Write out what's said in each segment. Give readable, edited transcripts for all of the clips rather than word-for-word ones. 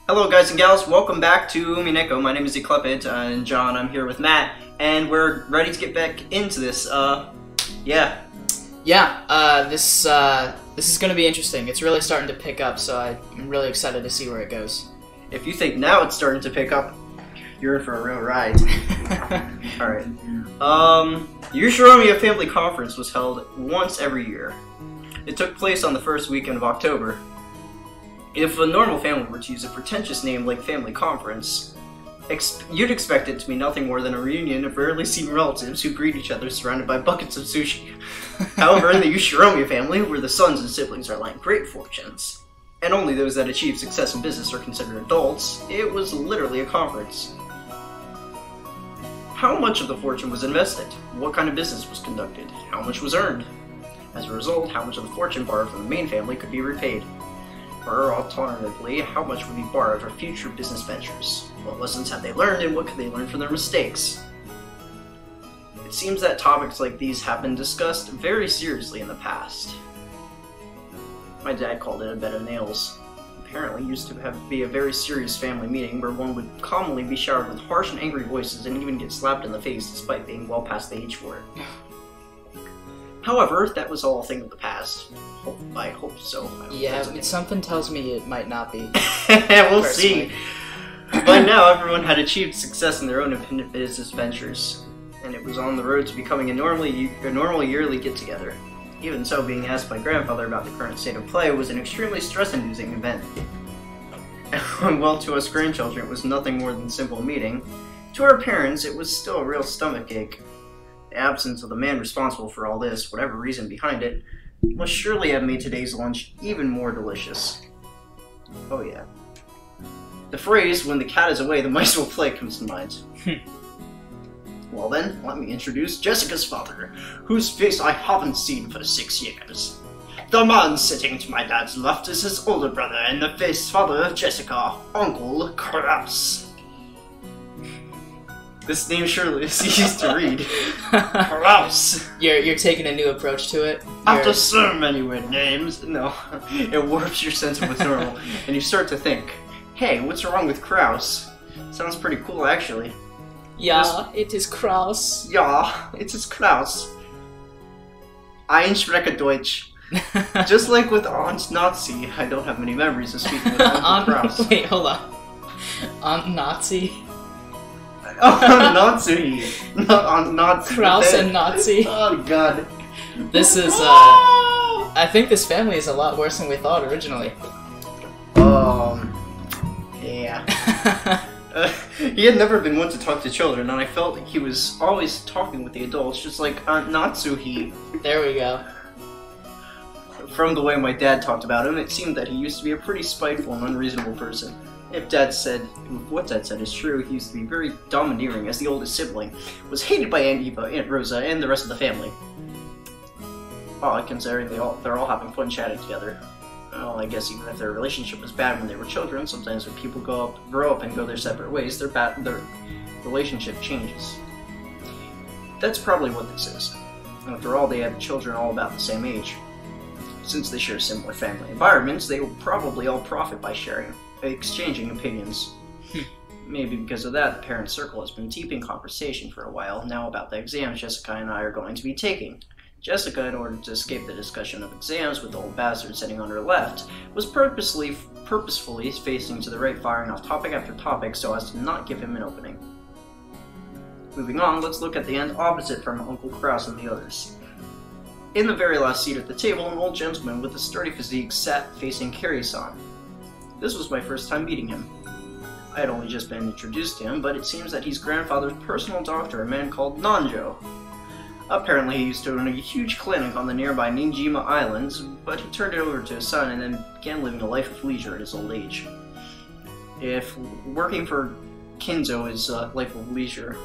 Hello guys and gals, welcome back to Umineko. My name is Eclepid, and John, I'm here with Matt, and we're ready to get back into this, This is gonna be interesting. It's really starting to pick up, so I'm really excited to see where it goes. If you think now it's starting to pick up, you're in for a real ride. Alright. Umineko Family Conference was held once every year. It took place on the first weekend of October. If a normal family were to use a pretentious name like Family Conference, you'd expect it to be nothing more than a reunion of rarely seen relatives who greet each other surrounded by buckets of sushi. However, in the Umineko family, where the sons and siblings are like great fortunes, and only those that achieve success in business are considered adults, it was literally a conference. How much of the fortune was invested? What kind of business was conducted? How much was earned? As a result, how much of the fortune borrowed from the main family could be repaid? Or alternatively, how much would be borrowed for future business ventures? What lessons have they learned, and what could they learn from their mistakes? It seems that topics like these have been discussed very seriously in the past. My dad called it a bed of nails. Apparently used to be a very serious family meeting where one would commonly be showered with harsh and angry voices and even get slapped in the face despite being well past the age for it. However, that was all a thing of the past. I hope so. Something tells me it might not be. We'll see. By now, everyone had achieved success in their own independent business ventures, and it was on the road to becoming a normal yearly get-together. Even so, being asked by grandfather about the current state of play was an extremely stress-inducing event. Well, to us grandchildren, it was nothing more than a simple meeting. To our parents, it was still a real stomachache. The absence of the man responsible for all this, whatever reason behind it, must surely have made today's lunch even more delicious. Oh yeah. The phrase, when the cat is away, the mice will play, comes to mind. Well then, let me introduce Jessica's father, whose face I haven't seen for 6 years. The man sitting to my dad's left is his older brother and the face father of Jessica, Uncle Kraus. This name surely is easy to read. Kraus! You're taking a new approach to it? After so many weird names, no, it warps your sense of what's normal, and you start to think, hey, what's wrong with Kraus? Sounds pretty cool, actually. Yeah, it is Kraus. Yeah, it is Kraus. Ein spreche Deutsch. Just like with Aunt Nazi, I don't have many memories of speaking with Uncle Kraus. Wait, hold on. Aunt Nazi? Oh, Nazi. Not Aunt Nazi. Kraus and Nazi. Oh, God. This is, I think this family is a lot worse than we thought originally. Yeah. He had never been one to talk to children, and I felt like he was always talking with the adults, just like Aunt Natsuhi. There we go. From the way my dad talked about him, it seemed that he used to be a pretty spiteful and unreasonable person. If what Dad said is true, he used to be very domineering as the oldest sibling, was hated by Aunt Eva, Aunt Rosa, and the rest of the family. Well, considering they're all having fun chatting together. Well, I guess even if their relationship was bad when they were children, sometimes when people grow up and go their separate ways, their relationship changes. That's probably what this is. After all, they have children all about the same age. Since they share similar family environments, they will probably all profit by exchanging opinions. Maybe because of that, the parent circle has been deep in conversation for a while now about the exams Jessica and I are going to be taking. Jessica, in order to escape the discussion of exams with the old bastard sitting on her left, was purposefully facing to the right, firing off topic after topic so as to not give him an opening. Moving on, let's look at the end opposite from Uncle Kraus and the others. In the very last seat at the table, an old gentleman with a sturdy physique sat facing Carrie-san. This was my first time meeting him. I had only just been introduced to him, but it seems that he's grandfather's personal doctor, a man called Nanjo. Apparently he used to own a huge clinic on the nearby Rokkenjima Islands, but he turned it over to his son and then began living a life of leisure at his old age. If working for Kinzo is a life of leisure,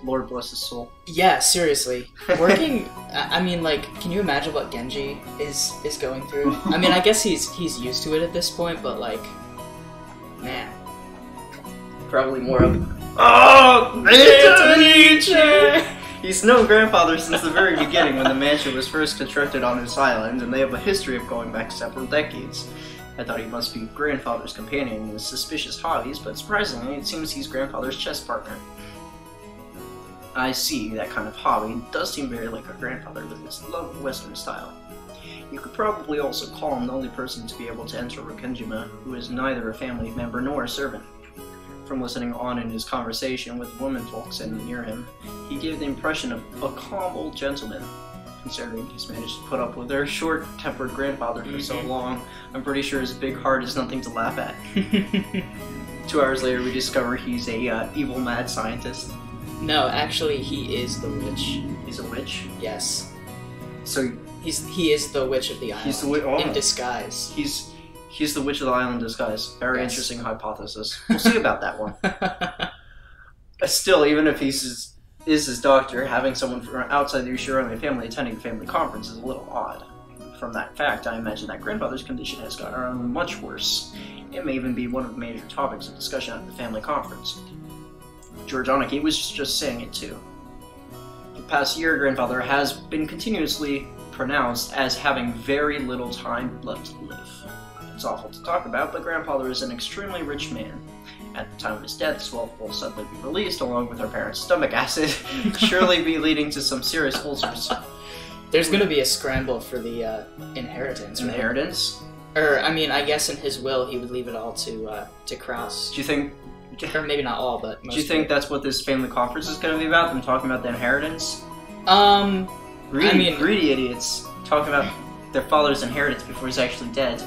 Lord bless his soul. Yeah, seriously. Working, I mean, like, can you imagine what Genji is going through? I mean, I guess he's used to it at this point, but like, man. Probably more of, oh, Nietzsche! He's known grandfather since the very beginning when the mansion was first constructed on this island, and they have a history of going back several decades. I thought he must be grandfather's companion in his suspicious hobbies, but surprisingly, it seems he's grandfather's chess partner. I see, that kind of hobby does seem very like our grandfather with his love of Western style. You could probably also call him the only person to be able to enter Rokkenjima who is neither a family member nor a servant. From listening on in his conversation with womenfolk sitting near him, he gave the impression of a calm old gentleman. Considering he's managed to put up with their short-tempered grandfather for so long, I'm pretty sure his big heart is nothing to laugh at. 2 hours later, we discover he's a evil mad scientist. No, actually, he is the witch. He's a witch? Yes. So he is the witch of the island. He's the in disguise. He's the witch of the island in disguise. Very Yes. interesting hypothesis. We'll see about that one. Still, even if he's his doctor, having someone from outside the Ushirome family attending the family conference is a little odd. From that fact, I imagine that grandfather's condition has gotten much worse. It may even be one of the major topics of discussion at the family conference. George Anaki was just saying it too. The past year, grandfather has been continuously pronounced as having very little time left to live. It's awful to talk about, but grandfather is an extremely rich man. At the time of his death, his wealth will suddenly be released along with our parents' stomach acid, surely be leading to some serious ulcers. There's gonna be a scramble for the inheritance, right? Inheritance? I mean, I guess in his will he would leave it all to Kraus. Do you think... Or maybe not all, but most Do you think that's what this family conference is going to be about? Them talking about the inheritance? Greedy idiots talking about their father's inheritance before he's actually dead.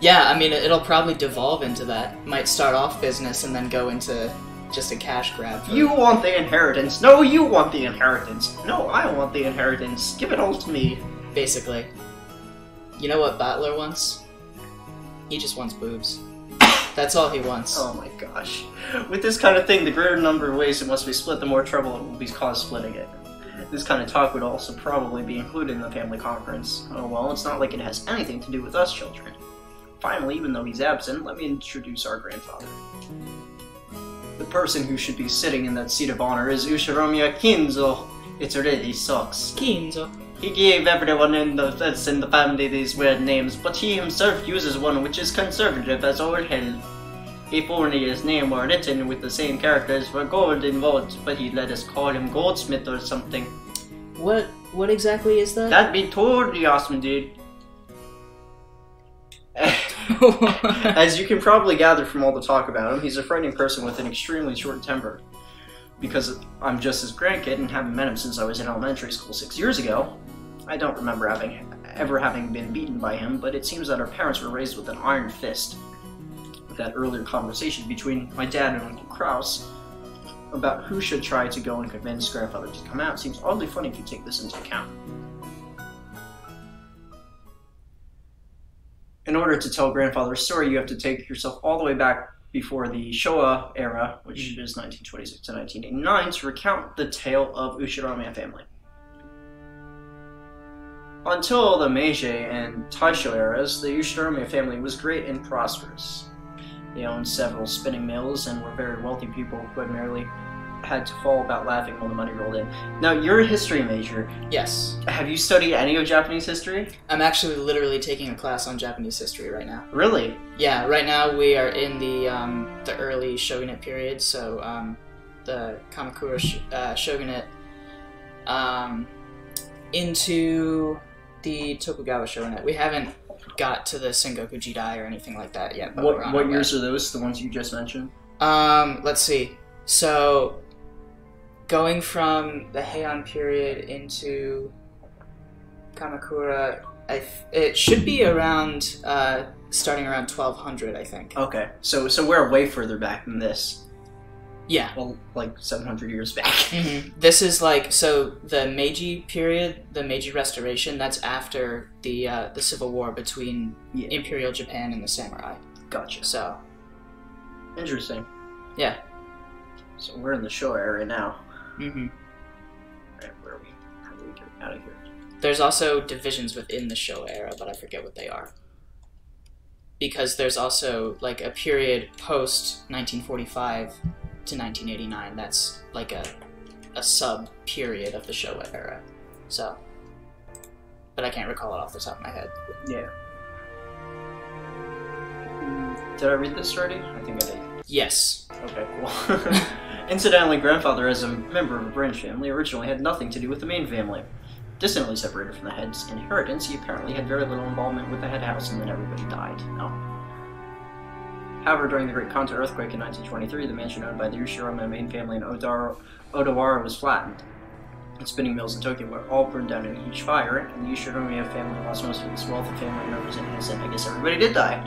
Yeah, I mean, it'll probably devolve into that. Might start off business and then go into just a cash grab. You want the inheritance. No, you want the inheritance. No, I want the inheritance. Give it all to me. Basically. You know what Battler wants? He just wants boobs. That's all he wants. Oh my gosh. With this kind of thing, the greater number of ways it must be split, the more trouble it will be caused splitting it. This kind of talk would also probably be included in the family conference. Oh well, it's not like it has anything to do with us children. Finally, even though he's absent, let me introduce our grandfather. The person who should be sitting in that seat of honor is Ushiromiya Kinzo. It really sucks. Kinzo. He gave everyone that's in the family these weird names, but he himself uses one which is conservative as all hell. If only his name were written with the same characters for gold involved, but he let us call him Goldsmith or something. What exactly is that? That'd be totally awesome, dude. As you can probably gather from all the talk about him, he's a frightening person with an extremely short temper. Because I'm just his grandkid and haven't met him since I was in elementary school 6 years ago, I don't remember ever having been beaten by him, but it seems that our parents were raised with an iron fist. That earlier conversation between my dad and Uncle Kraus about who should try to go and convince grandfather to come out seems oddly funny if you take this into account. In order to tell grandfather's story, you have to take yourself all the way back before the Showa era, which is 1926 to 1989, to recount the tale of Ushiromiya family. Until the Meiji and Taisho eras, the Ushiromiya family was great and prosperous. They owned several spinning mills and were very wealthy people who had merely had to fall about laughing when the money rolled in. Now, you're a history major. Yes. Have you studied any of Japanese history? I'm actually literally taking a class on Japanese history right now. Really? Yeah, right now we are in the early shogunate period, so the Kamakura shogunate into the Tokugawa shogunate. We haven't got to the Sengoku Jidai or anything like that yet. But what years are those, the ones you just mentioned? Let's see. So, going from the Heian period into Kamakura, it should be around, starting around 1200, I think. Okay, so we're way further back than this. Yeah. Well, like 700 years back. Mm-hmm. This is like, so the Meiji period, the Meiji Restoration, that's after the civil war between Imperial Japan and the samurai. Gotcha. So. Interesting. Yeah. So we're in the Showa area now. Mm-hmm. Alright, where are we? How do we get out of here? There's also divisions within the Showa era, but I forget what they are. Because there's also, like, a period post-1945 to 1989 that's like a sub-period of the Showa era. So. But I can't recall it off the top of my head. Yeah. Did I read this already? I think I did. Yes. Okay, cool. Incidentally, grandfather, as a member of a branch family, originally had nothing to do with the main family. Distantly separated from the head's inheritance, he apparently had very little involvement with the head house, and then everybody died. No. However, during the Great Kanto earthquake in 1923, the mansion owned by the Ushiroma main family in Odawara was flattened. The spinning mills in Tokyo were all burned down in a huge fire, and the Ushiroma family lost most of its wealth. The family members and innocent. I guess everybody did die.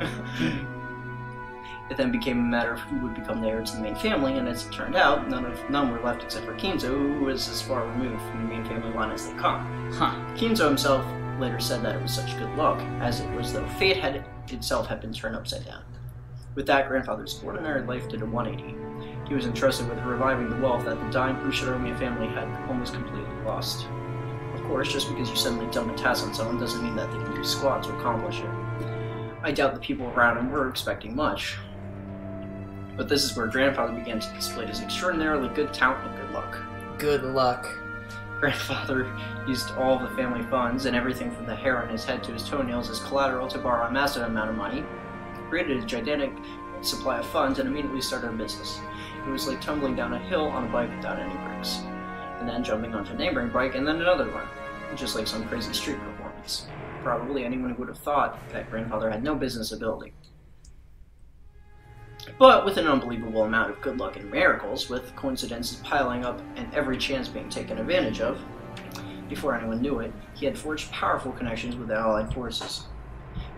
It then became a matter of who would become the heir to the main family, and as it turned out, none were left except for Kinzo, who was as far removed from the main family line as they come. Kinzo himself later said that it was such good luck, as it was though fate itself had been turned upside down. With that, grandfather's ordinary life did a 180. He was entrusted with reviving the wealth that the dying Ushiroma family had almost completely lost. Of course, just because you suddenly dump a task on someone doesn't mean that they can do squat to accomplish it. I doubt the people around him were expecting much. But this is where grandfather began to display his extraordinarily good talent and good luck. Good luck. Grandfather used all of the family funds and everything from the hair on his head to his toenails as collateral to borrow a massive amount of money, created a gigantic supply of funds, and immediately started a business. It was like tumbling down a hill on a bike without any brakes, and then jumping onto a neighboring bike and then another one, just like some crazy street performance. Probably anyone would have thought that grandfather had no business ability. But with an unbelievable amount of good luck and miracles, with coincidences piling up and every chance being taken advantage of, before anyone knew it, he had forged powerful connections with the Allied forces.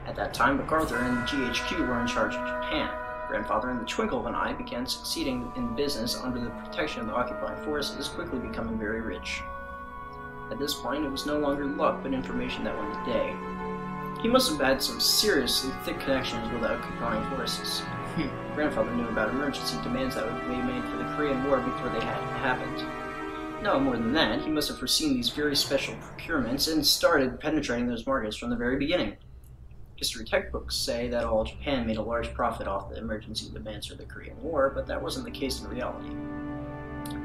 At that time, MacArthur and GHQ were in charge of Japan. Grandfather, in the twinkle of an eye, began succeeding in business under the protection of the occupying forces, quickly becoming very rich. At this point, it was no longer luck, but information that won the day. He must have had some seriously thick connections with the occupying forces. Grandfather knew about emergency demands that would be made for the Korean War before they had happened. No, more than that, he must have foreseen these very special procurements and started penetrating those markets from the very beginning. History textbooks say that all Japan made a large profit off the emergency demands for the Korean War, but that wasn't the case in reality.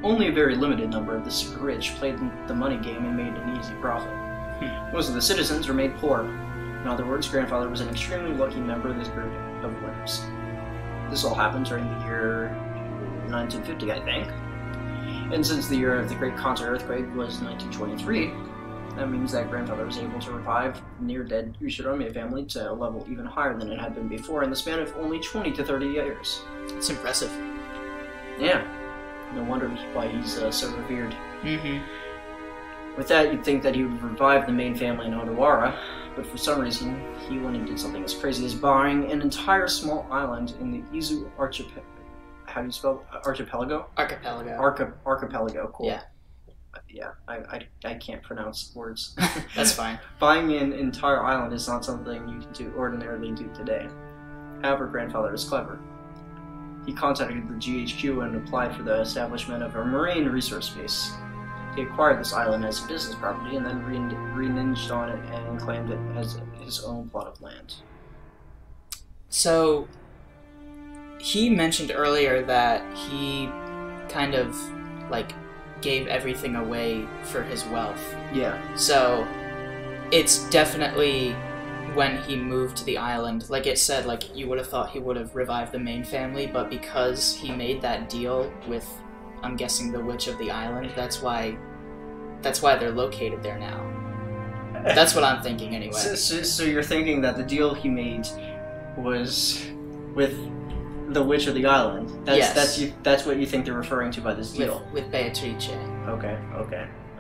Only a very limited number of the super rich played the money game and made an easy profit. Most of the citizens were made poor. In other words, grandfather was an extremely lucky member of this group of winners. This all happened during the year 1950, I think. And since the year of the Great Kanto earthquake was 1923, that means that grandfather was able to revive the near-dead Ushiroma family to a level even higher than it had been before in the span of only 20 to 30 years. It's impressive. Yeah. No wonder why he's so revered. Mm-hmm. With that, you'd think that he would revive the main family in Odawara, but for some reason, he went and did something as crazy as buying an entire small island in the Izu archipelago. How do you spell archipelago? Archipelago. Archipelago, cool. Yeah. Yeah, I can't pronounce words. That's fine. Buying an entire island is not something you can ordinarily do today. However, grandfather is clever. He contacted the GHQ and applied for the establishment of a marine resource base. He acquired this island as a business property and then reneged on it and claimed it as his own plot of land. So, he mentioned earlier that he kind of, like, gave everything away for his wealth. Yeah. So, it's definitely when he moved to the island, like it said, like, you would have thought he would have revived the main family, but because he made that deal with, I'm guessing, the Witch of the Island, that's why they're located there now. That's what I'm thinking, anyway. So you're thinking that the deal he made was with the Witch of the Island? Yes. That's what you think they're referring to by this deal? With Beatrice.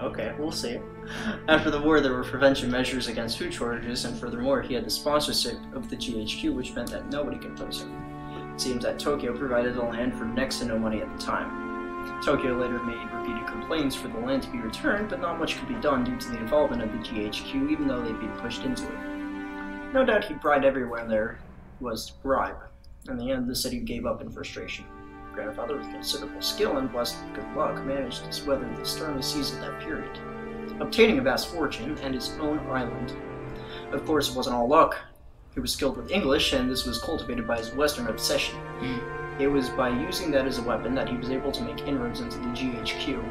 Okay, we'll see. After the war, there were prevention measures against food shortages, and furthermore, he had the sponsorship of the GHQ, which meant that nobody could oppose him. It seems that Tokyo provided the land for next to no money at the time. Tokyo later made repeated complaints for the land to be returned, but not much could be done due to the involvement of the GHQ, even though they'd been pushed into it. No doubt he bribed everyone there was to bribe. In the end, the city gave up in frustration. Grandfather, with considerable skill and blessed with good luck, managed to weather the stormy seas of that period, obtaining a vast fortune and his own island. Of course, it wasn't all luck. He was skilled with English, and this was cultivated by his Western obsession. It was by using that as a weapon that he was able to make inroads into the GHQ.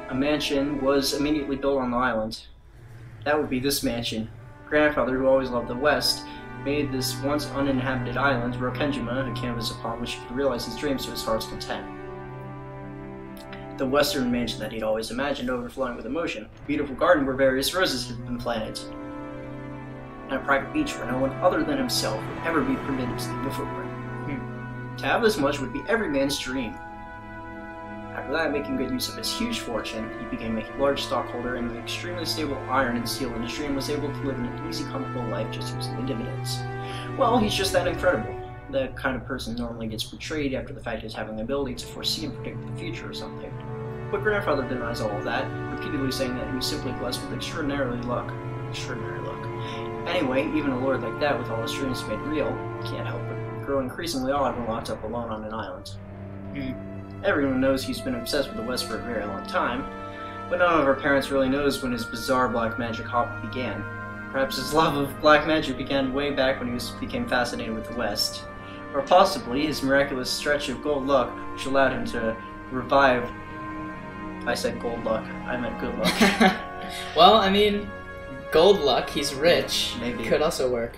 A mansion was immediately built on the island. That would be this mansion. Grandfather, who always loved the West, made this once uninhabited island, Rokkenjima, a canvas upon which he could realize his dreams to his heart's content. The western mansion that he'd always imagined overflowing with emotion, a beautiful garden where various roses had been planted, and a private beach where no one other than himself would ever be permitted to leave a footprint. To have this much would be every man's dream. After that, making good use of his huge fortune, he became a large stockholder in the extremely stable iron and steel industry and was able to live an easy, comfortable life just using the dividends. Well, he's just that incredible. The kind of person normally gets portrayed after the fact as having the ability to foresee and predict the future or something. But grandfather denies all of that, repeatedly saying that he was simply blessed with extraordinary luck. Anyway, even a lord like that, with all his dreams made real, can't help but grow increasingly odd when locked up alone on an island. Everyone knows he's been obsessed with the West for a very long time, but none of our parents really knows when his bizarre black magic hobby began. Perhaps his love of black magic began way back when he became fascinated with the West. Or possibly his miraculous stretch of gold luck, which allowed him to revive... I said gold luck, I meant good luck. Well, I mean, gold luck, he's rich. Maybe. Could also work.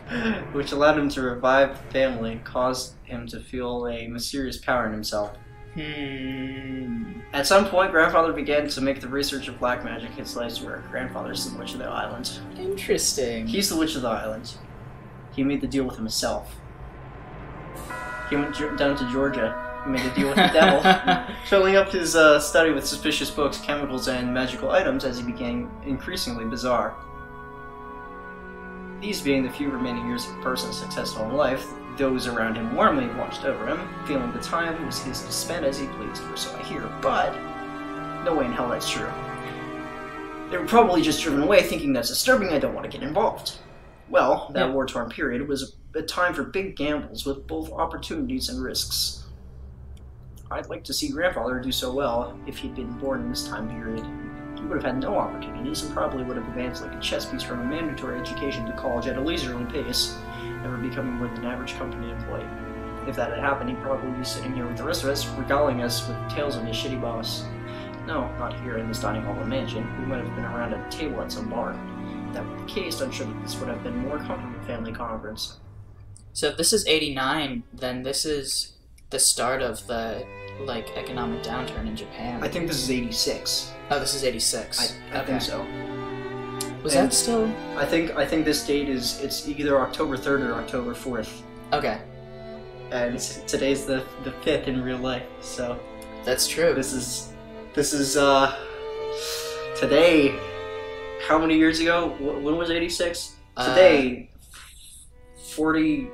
Which allowed him to revive the family, caused him to feel a mysterious power in himself. At some point, grandfather began to make the research of black magic his life's work. Grandfather's the witch of the island. Interesting. He's the witch of the island. He made the deal with himself. He went down to Georgia and made a deal with the devil, filling up his study with suspicious books, chemicals, and magical items as he became increasingly bizarre. These being the few remaining years of a person successful in life, those around him warmly watched over him, feeling the time was his to spend as he pleased, or so I hear, but no way in hell that's true. They were probably just driven away thinking that's disturbing, I don't want to get involved. Well, that war-torn period was a time for big gambles with both opportunities and risks. I'd like to see grandfather do so well if he'd been born in this time period. He would have had no opportunities and probably would have advanced like a chess piece from a mandatory education to college at a leisurely pace, never becoming more than an average company employee. If that had happened, he'd probably be sitting here with the rest of us, regaling us with tales of his shitty boss. No, not here in this dining hall of the mansion. We might have been around a table at some bar. If that were the case, I'm sure that this would have been a more comfortable family conference. So if this is 89, then this is the start of the, like, economic downturn in Japan. I think this is 86. Oh, this is 86. I think so. Was that still? I think this date it's either October 3rd or October 4th. Okay. And today's the 5th in real life, so that's true. This is today. How many years ago? When was 86? Today, 30.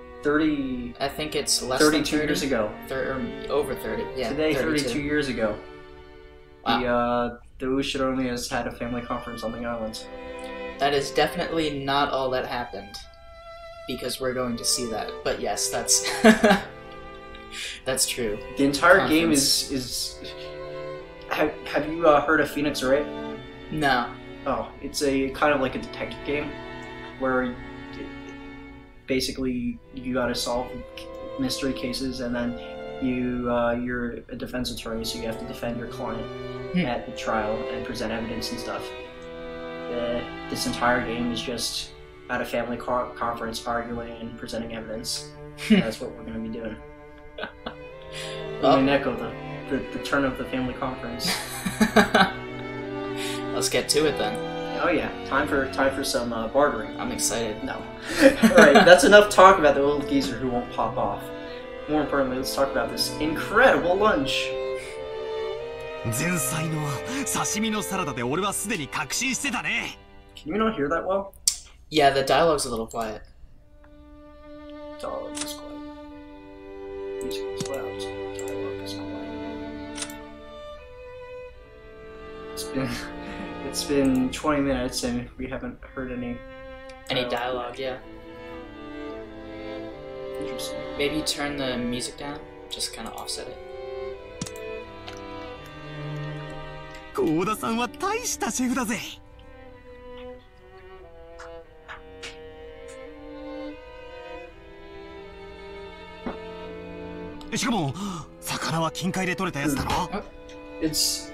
I think it's less 32 than 30 years ago. Or over 30. Yeah. Today, 32. 32 years ago. Wow. The Ushironi has had a family conference on the island. That is definitely not all that happened, because we're going to see that. But yes, that's that's true. The entire game is. Have you heard of Phoenix Wright? No. Oh, it's a kind of like a detective game where basically you gotta solve mystery cases, and then you're a defense attorney, so you have to defend your client at the trial and present evidence and stuff. This entire game is just at a family conference arguing and presenting evidence. That's what we're going to be doing. Umineko, the turn of the family conference. Let's get to it then. Oh yeah, time for some bartering. I'm excited. No. Alright, that's enough talk about the old geezer who won't pop off. More importantly, let's talk about this incredible lunch. 前菜の刺身のサラダで俺はすでに確信してたね。 Can you not hear that well? Yeah, the dialogue's a little quiet. Dialogue is quiet. Music is loud. Dialogue is quiet. It's been 20 minutes and we haven't heard any dialogue, yeah. Interesting. Maybe turn the music down, just kind of offset it. 幸田さんは大したシェフだぜ。しかも魚は近海で取れたやつだろ。It's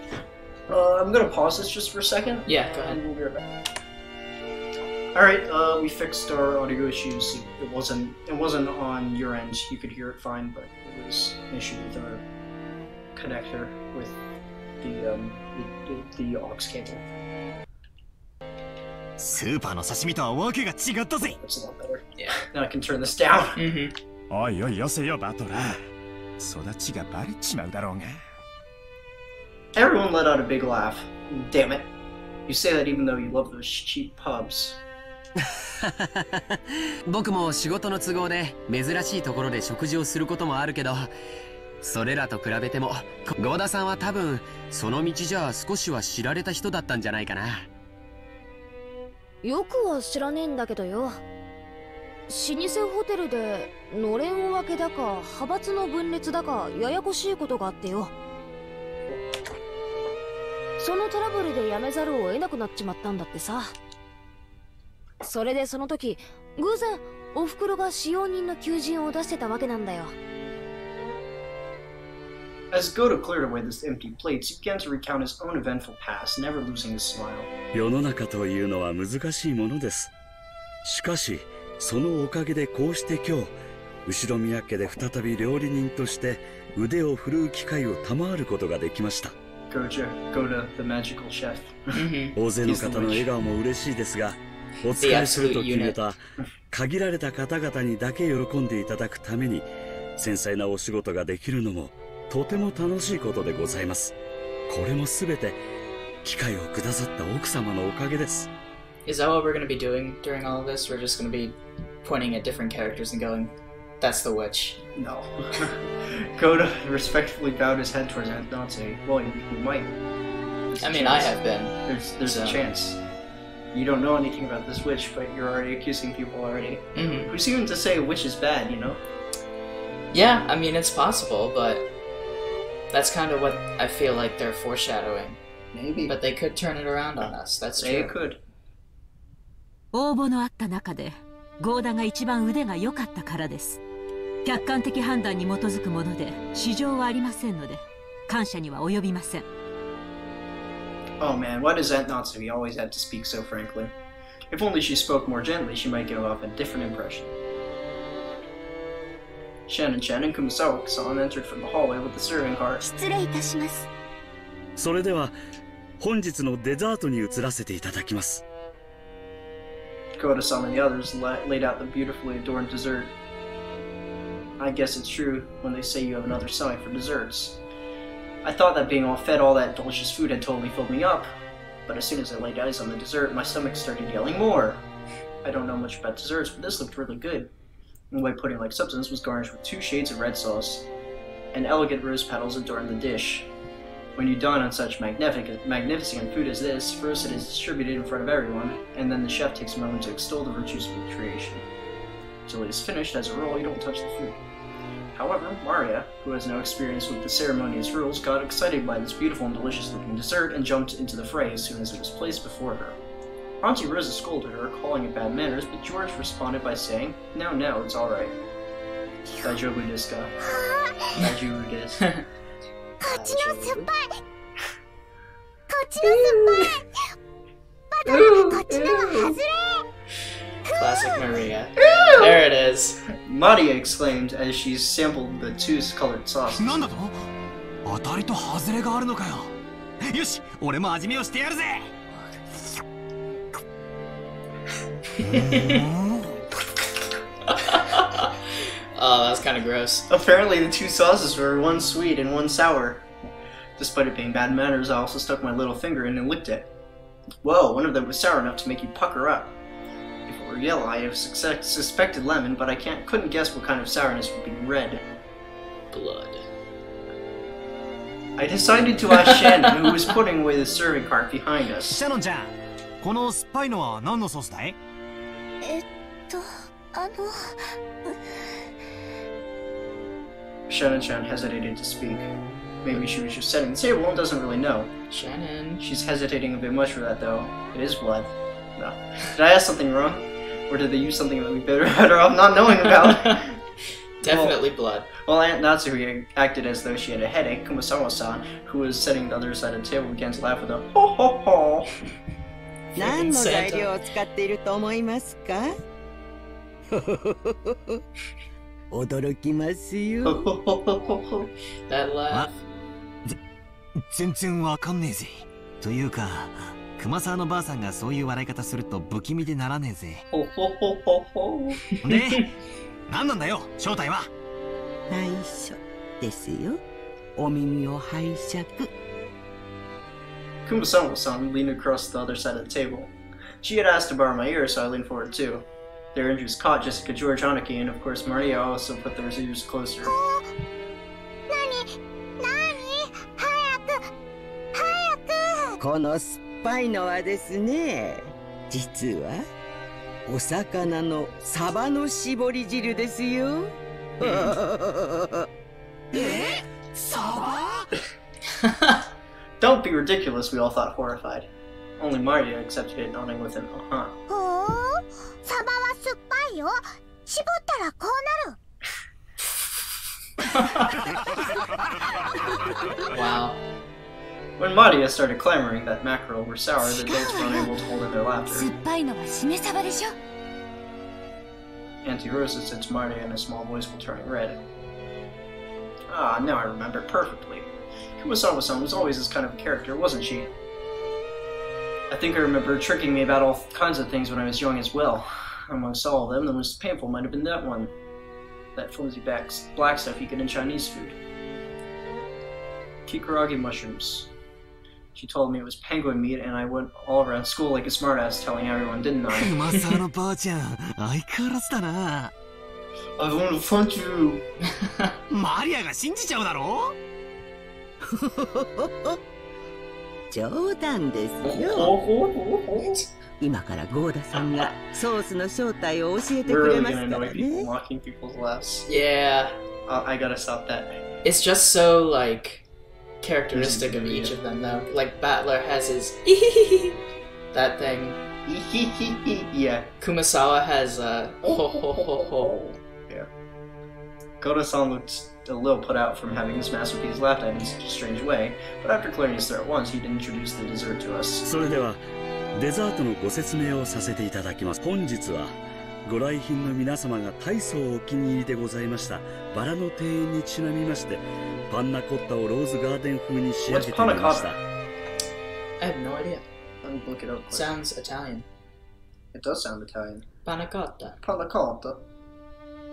I'm gonna pause this just for a second. Yeah, go ahead. And we'll be right back. Alright, we fixed our audio issues. It wasn't on your end. You could hear it fine, but it was an issue with our connector with the aux cable. スーパーの刺身とはわけが違ったぜ。 That's a lot better. Yeah. Now I can turn this down. Mm-hmm. おいおいよせよバトラー。育ちがバレちまうだろうが。 Everyone let out a big laugh. Damn it. You say that even though you love those cheap pubs. 僕も仕事の都合で珍しいところで食事をすることもあるけど、それらと比べても郷田さんは多分その道じゃ少しは知られた人だったんじゃないかな。よくは知らねえんだけどよ。老舗ホテルでのれん分けだか派閥の分裂だかややこしいことがあってよ。そのトラブルで辞めざるを得なくなっちまったんだってさ。それでその時偶然おふくろが使用人の求人を出してたわけなんだよ。As Goda cleared away the empty plates, he began to recount his own eventful past, never losing his smile. 世の中というのは難しいものです。しかし、そのおかげでこうして今日、後ろ宮家で再び料理人として腕を振るう機会を賜ることができました。Goda, the magical chef. 大勢の方の笑顔も嬉しいですが、お使いすると決めた限られた方々にだけ喜んでいただくために、繊細なお仕事ができるのもとても楽しいことでございます。これもすべて機会をくださった奥様のおかげです。Is that what we're going to be doing during all of this? We're just going to be pointing at different characters and going, that's the witch. No. Goda respectfully bowed his head towards Aunt Dante. Well, you might. I mean, I have been. There's a chance. You don't know anything about this witch, but you're already accusing people already. Mm-hmm. Who's even to say a witch is bad, you know? Yeah, I mean, it's possible, but that's kind of what I feel like they're foreshadowing. Maybe. But they could turn it around on us. That's They true. could. 応募のあった中で郷田が一番腕が良かったからです。客観的判断に基づくもので市場はありませんので感謝には及びません。 Oh man, why does Aunt Natsui always have to speak so frankly? If only she spoke more gently, she might give off a different impression. Shannon-chan and Kumasawa-san entered from the hallway with the serving cart. 失礼いたします。それでは本日のデザートに移らせていただきます。 Koda-san and the others laid out the beautifully adorned dessert. I guess it's true when they say you have another stomach for desserts. I thought that being all fed all that delicious food had totally filled me up, but as soon as I laid eyes on the dessert, my stomach started yelling more. I don't know much about desserts, but this looked really good. The white pudding-like substance was garnished with 2 shades of red sauce, and elegant rose petals adorned the dish. When you dine on such magnificent food as this, first it is distributed in front of everyone, and then the chef takes a moment to extol the virtues of the creation. Until it is finished, as a rule, you don't touch the food. However, Maria, who has no experience with the ceremonious rules, got excited by this beautiful and delicious-looking dessert and jumped into the fray as soon as it was placed before her. Auntie Rosa scolded her, calling it bad manners, but George responded by saying, "No, no, it's all right." Daijoubu desu ka? Daijoubu desu. こっちの酸っぱい。こっちの酸っぱい。バトル、こっちのは外れ。 Classic Maria. There it is. Maria exclaimed as she sampled the 2-colored sauces. なんだと？当たりと外れがあるのかよ。よし、俺も味見をしてやるぜ。Oh, that's kind of gross. Apparently the 2 sauces were one sweet and one sour. Despite it being bad manners, I also stuck my little finger in and licked it. Whoa, one of them was sour enough to make you pucker up. If it were yellow, I have suspected lemon, but I couldn't guess what kind of sourness would be red. Blood. I decided to ask Shannon, who was putting away the serving cart behind us. シャノンちゃん、この酸っぱいのは何のソースだい？Shannon-chan hesitated to speak. Maybe she was just setting the table and doesn't really know. Shannon. She's hesitating a bit much for that, though. It is blood. No. Did I ask something wrong? Or did they use something that we better off not knowing about? Definitely blood. While Aunt Natsuhi acted as though she had a headache, Kumasawa-san, who was sitting on the other side of the table, began to laugh with a ho ho ho. 何の材料を使っていると思いますか？驚きますよ。That laugh. 全然わかんねえぜ。というか、熊沢のばあさんがそういう笑い方すると不気味でならねえぜ。で、何なんだよ、正体は。内緒ですよ。お耳を拝借。Kumasan was on leaned across the other side of the table. She had asked to borrow my ear, so I leaned forward too. Their interest caught Jessica George Haneke, and of course Maria also put their ears closer. この酸っぱいのはですね、実はお魚のサバの絞り汁ですよ。サバ Don't be ridiculous, we all thought horrified. Only Maria accepted it, nodding with an uh-huh. ほー、サバは酸っぱいよ。絞ったらこうなる。 Wow. When Maria started clamoring that mackerel were sour, the adults were unable to hold in their laughter. 酸っぱいのはしめ鯖でしょ。 Auntie Rosa said to Maria in a small voice while turning red. Ah, now I remember perfectly. Kumasawa-san was always this kind of a character, wasn't she? I think I remember her tricking me about all kinds of things when I was young as well. Amongst all of them, the most painful might have been that one. That flimsy black stuff you get in Chinese food. Kikuragi mushrooms. She told me it was penguin meat, and I went all around school like a smartass telling everyone, didn't I? 熊沢のばあちゃん、相変わらずだな。I wanna punch you! マリアが信じちゃうだろ。冗談ですよ。今からゴーダさんがソースの正体を教えてくれ We're ま really す gonna から annoy people ね。 mocking people's laughs. Yeah. I gotta stop that. It's just so, like, characteristic of each of them, though. Like, Battler has his that thing. Yeah. Kumasawa has ho ho ho ho. Yeah. Goda-san looked a little put out from having this masterpiece laughed at in such a strange way, but after clearing his throat once, he'd introduce the dessert to us. それではデザートのご説明をさせていただきます。本日はご来賓の皆様が大層お気に入りでございましたバラの庭園にちなみまして、パンナコッタをローズガーデン風に仕上げてみました。 I have no idea. Let me look it up. Sounds Italian. It does sound Italian. Panna cotta. Panna cotta.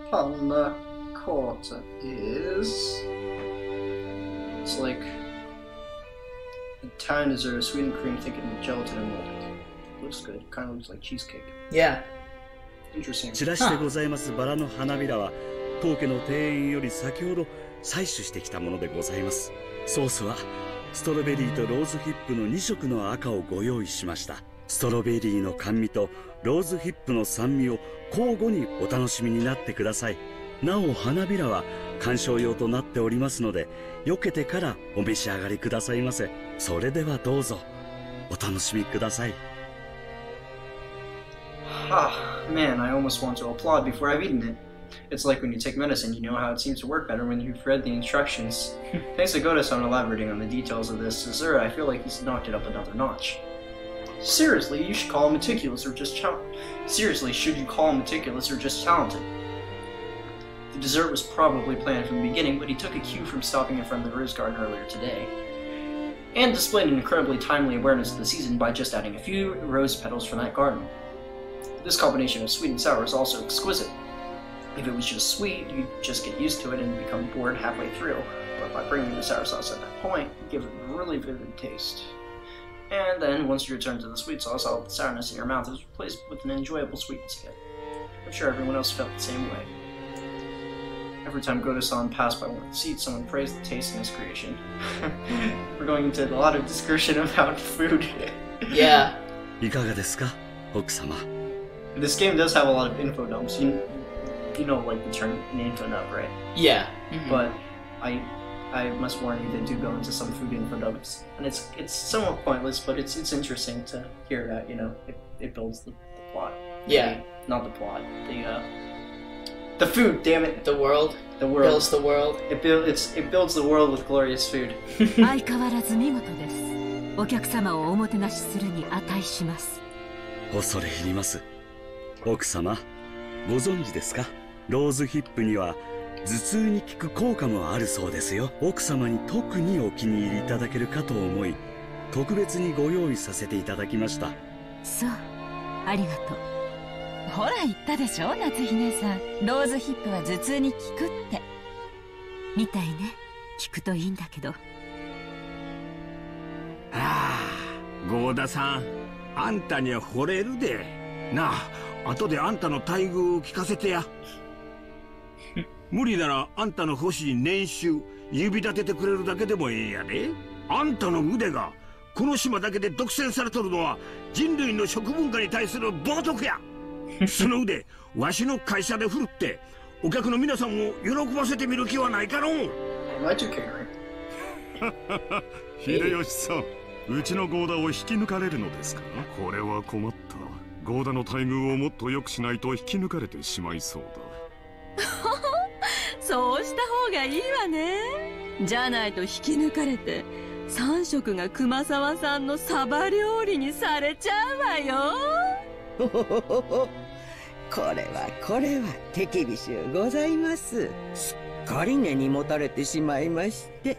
Panna cotta is... It's like Italian dessert, a sweetened cream thickened with gelatin and molded. Looks good. Kind of looks like cheesecake. Yeah. Interesting. チラシでございますバラの花びらは当家の庭園より先ほど採取してきたものでございます。ソースはストロベリーとローズヒップの2色の赤をご用意しました。ストロベリーの甘味とローズヒップの酸味を交互にお楽しみになってください。なお花びらは観賞用となっておりますので、避けてからお召し上がりくださいませ。それではどうぞお楽しみください。 Ah, man, I almost want to applaud before I've eaten it. It's like when you take medicine, you know how it seems to work better when you've read the instructions. Thanks to Goda-san elaborating on the details of this dessert, I feel like he's knocked it up another notch. Seriously, you should call him meticulous or just Seriously, should you call him meticulous or just talented? The dessert was probably planned from the beginning, but he took a cue from stopping in front of the rose garden earlier today, and displayed an incredibly timely awareness of the season by just adding a few rose petals from that garden. This combination of sweet and sour is also exquisite. If it was just sweet, you'd just get used to it and become bored halfway through, but by bringing the sour sauce at that point, you give it a really vivid taste. And then, once you return to the sweet sauce, all the sourness in your mouth is replaced with an enjoyable sweetness again. I'm sure everyone else felt the same way. Every time Goda-san passed by one of the seats, someone praised the taste in his creation. We're going into a lot of discussion about food. Yeah. いかがですか、奥様。 This game does have a lot of info dumps. You know, like the term info dump, right? Yeah. But I must warn you, they do go into some food info dumps, and it's somewhat pointless, but it's interesting to hear that. You know, it builds the plot. Yeah. Not the plot. The food. Damn it. The world. The world. Builds the world. It builds the world with glorious food. 相変わらず見事です。お客様をおもてなしするに値します。恐れ入ります。奥様、ご存知ですか？ローズヒップには頭痛に効く効果もあるそうですよ。奥様に特にお気に入りいただけるかと思い、特別にご用意させていただきました。そう、ありがとう。ほら言ったでしょ、夏日姉さん。ローズヒップは頭痛に効くって。みたいね。聞くといいんだけど。合田さん、あんたには惚れるでなあ。後であんたの待遇を聞かせてや。無理ならあんたの欲しい年収指立ててくれるだけでもええやで。あんたの腕がこの島だけで独占されとるのは人類の食文化に対する冒涜や。その腕わしの会社で振るってお客の皆さんを喜ばせてみる気はないかのう。秀吉さん、うちの合田を引き抜かれるのですか？これは困った。合田の待遇をもっと良くしないと引き抜かれてしまいそうだ。そうした方がいいわね。じゃないと引き抜かれて3食が熊沢さんのサバ料理にされちゃうわよ。これは手厳しゅうございます。すっかり根に持たれてしまいまして。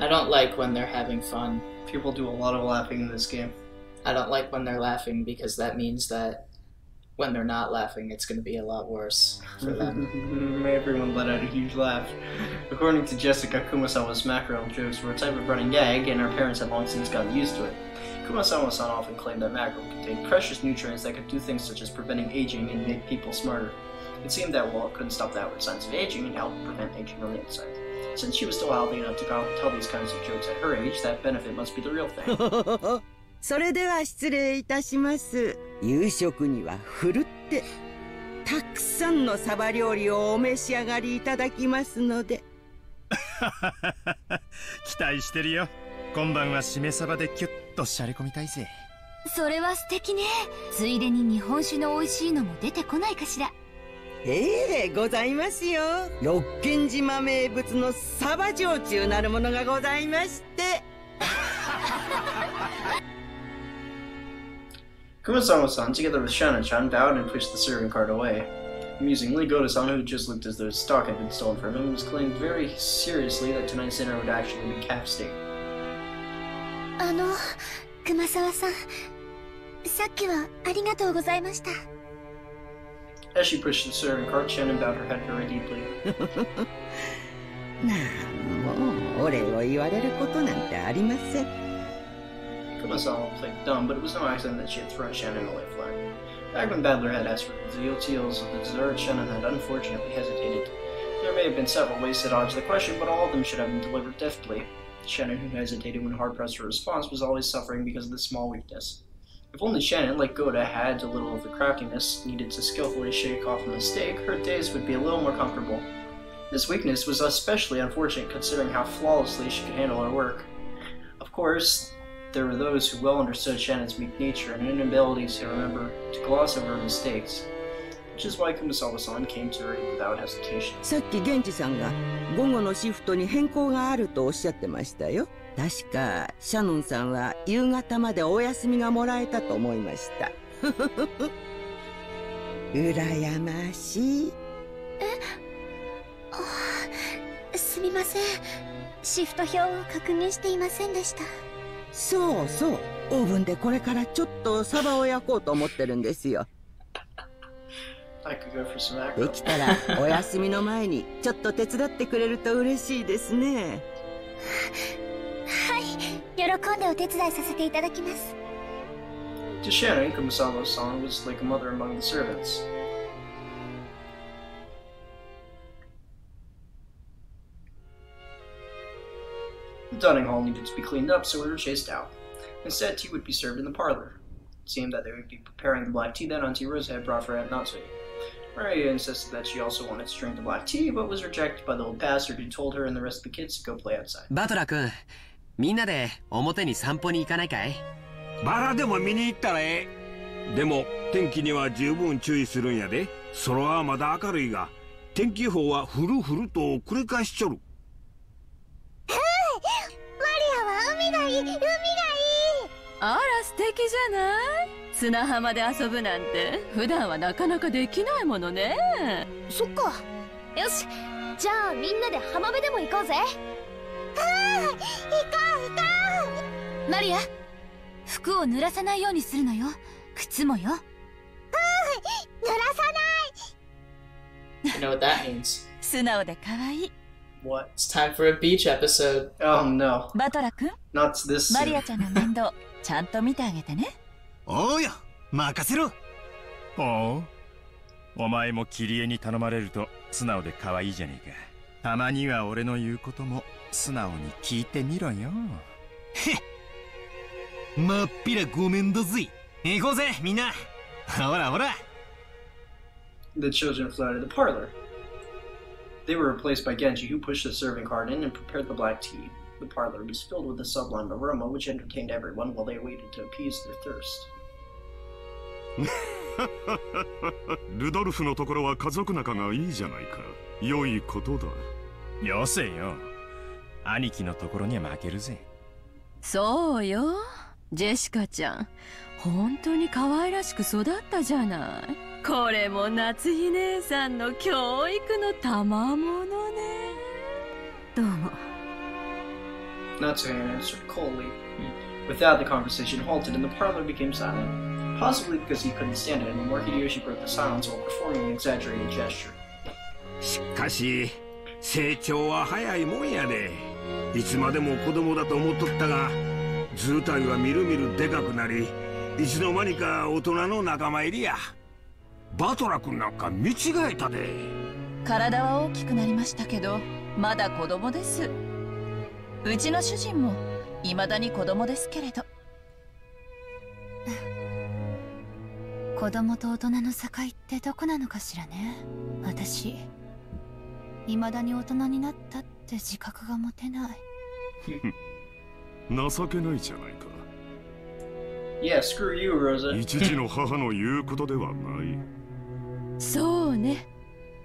I don't like when they're having fun. People do a lot of laughing in this game. I don't like when they're laughing because that means that when they're not laughing, it's going to be a lot worse for them. Everyone let out a huge laugh. According to Jessica, Kumasawa's mackerel jokes were a type of running gag, and her parents had long since gotten used to it. Kumasawa-san often claimed that mackerel contained precious nutrients that could do things such as preventing aging and make people smarter. It seemed that, well, it couldn't stop the outward signs of aging and help prevent aging on the inside. Since she was still healthy enough to tell these kinds of jokes at her age, that benefit must be the real thing. それでは失礼いたします。夕食にはふるってたくさんのサバ料理をお召し上がりいただきますので。期待してるよ。今晩はしめサバでキュッとしゃれ込みたいぜ。それは素敵ね。ついでに日本酒の美味しいのも出てこないかしら。ええ、ございますよ。六軒島名物のサバ焼酎なるものがございまして。Kumasawa-san, together with Shannon-chan, bowed and pushed the serving cart away. Amusingly, Goda-san, who just looked as though stock had been stolen from him, was claimed very seriously that tonight's dinner would actually be calf steak. 熊沢さん、さっきはありがとうございました。As she pushed the serving cart, Shannon bowed her head very deeply. なんもお礼を言われることなんてありません。Kumasawa played dumb, but it was no accident that she had thrown Shannon away flat. Back when Badler had asked for the details of the dessert, Shannon had unfortunately hesitated. There may have been several ways to dodge the question, but all of them should have been delivered deftly. Shannon, who hesitated when hard-pressed for a response, was always suffering because of this small weakness. If only Shannon, like Goda, had a little of the craftiness needed to skillfully shake off a mistake, her days would be a little more comfortable. This weakness was especially unfortunate considering how flawlessly she could handle her work. Of course, there were those who well understood Shannon's weak nature and inability to remember to gloss over her mistakes, which is why Kumasawa-san came to her aid without hesitation. さっき源次さんが午後のシフトに変更があるとおっしゃってましたよ。確かシャノンさんは夕方までお休みがもらえたと思いました。羨ましい。すみません。シフト表を確認していませんでした。そうそう、オーブンでこれからちょっとサバを焼こうと思ってるんですよ。できたらお休みの前にちょっと手伝ってくれると嬉しいですね。はい、喜んでお手伝いさせていただきます。To Shannon, Kumasawa-san was like a mother among the servants. The dining hall needed to be cleaned up, so we were chased out. Instead, tea would be served in the parlor. It seemed that they would be preparing the black tea that Auntie Rosa had brought for Aunt Natsui. Maria insisted that she also wanted to drink the black tea, but was rejected by the old pastor who told her and the rest of the kids to go play outside. バトラ君、みんなで表に散歩に行かないかい？バラでも見に行ったらええ。でも天気には十分注意するんやで。空はまだ明るいが、天気予報は降る降ると繰り返しちょる。海がいい。あら素敵じゃない。砂浜で遊ぶなんて普段はなかなかできないものね。そっか。よし、じゃあみんなで浜辺でも行こうぜ。行こう。マリア、服を濡らさないようにするのよ。靴もよ。濡らさない。You know what that means? 素直で可愛い。What? It's time for a beach episode. Oh no. バトラ君、 Not this マリ soon. アちゃんの面倒ちゃんと見てあげてね。おうよ、任せろ。おう、お前もキリエに頼まれると素直で可愛いじゃねえか。たまには俺の言うことも素直に聞いてみろよ。へっ、まっぴらごめんだぜ。行こうぜみんな。ほらほら。 The children flew out of the parlor. They were replaced by Genji, who pushed the serving cart in and prepared the black tea. The parlor was filled with a sublime aroma which entertained everyone while they waited to appease their thirst. ルドルフのところは家族仲がいいじゃないか。良いことだ。よせよ。兄貴のところには負けるぜ。そうよ、ジェシカちゃん本当に可愛らしく育ったじゃない。これも夏日姉さんの教育の賜物ね。どうも。 Natsume answered coldly. With that, the conversation halted and the parlor became silent. Possibly because he couldn't stand it anymore, Hideyoshi broke the silence while performing an exaggerated gesture. しかし成長は早いもんやで。いつまでも子供だと思っとったが、図体はみるみるでかくなり、いつの間にか大人の仲間入りや。バトラ君なんか見違えたで。体は大きくなりましたけどまだ子供です。うちの主人も未だに子供ですけれど。子供と大人の境ってどこなのかしらね。私未だに大人になったって自覚が持てない。情けないじゃないか。Yeah, screw you, Rosa. 一児の母の言うことではない。そうね、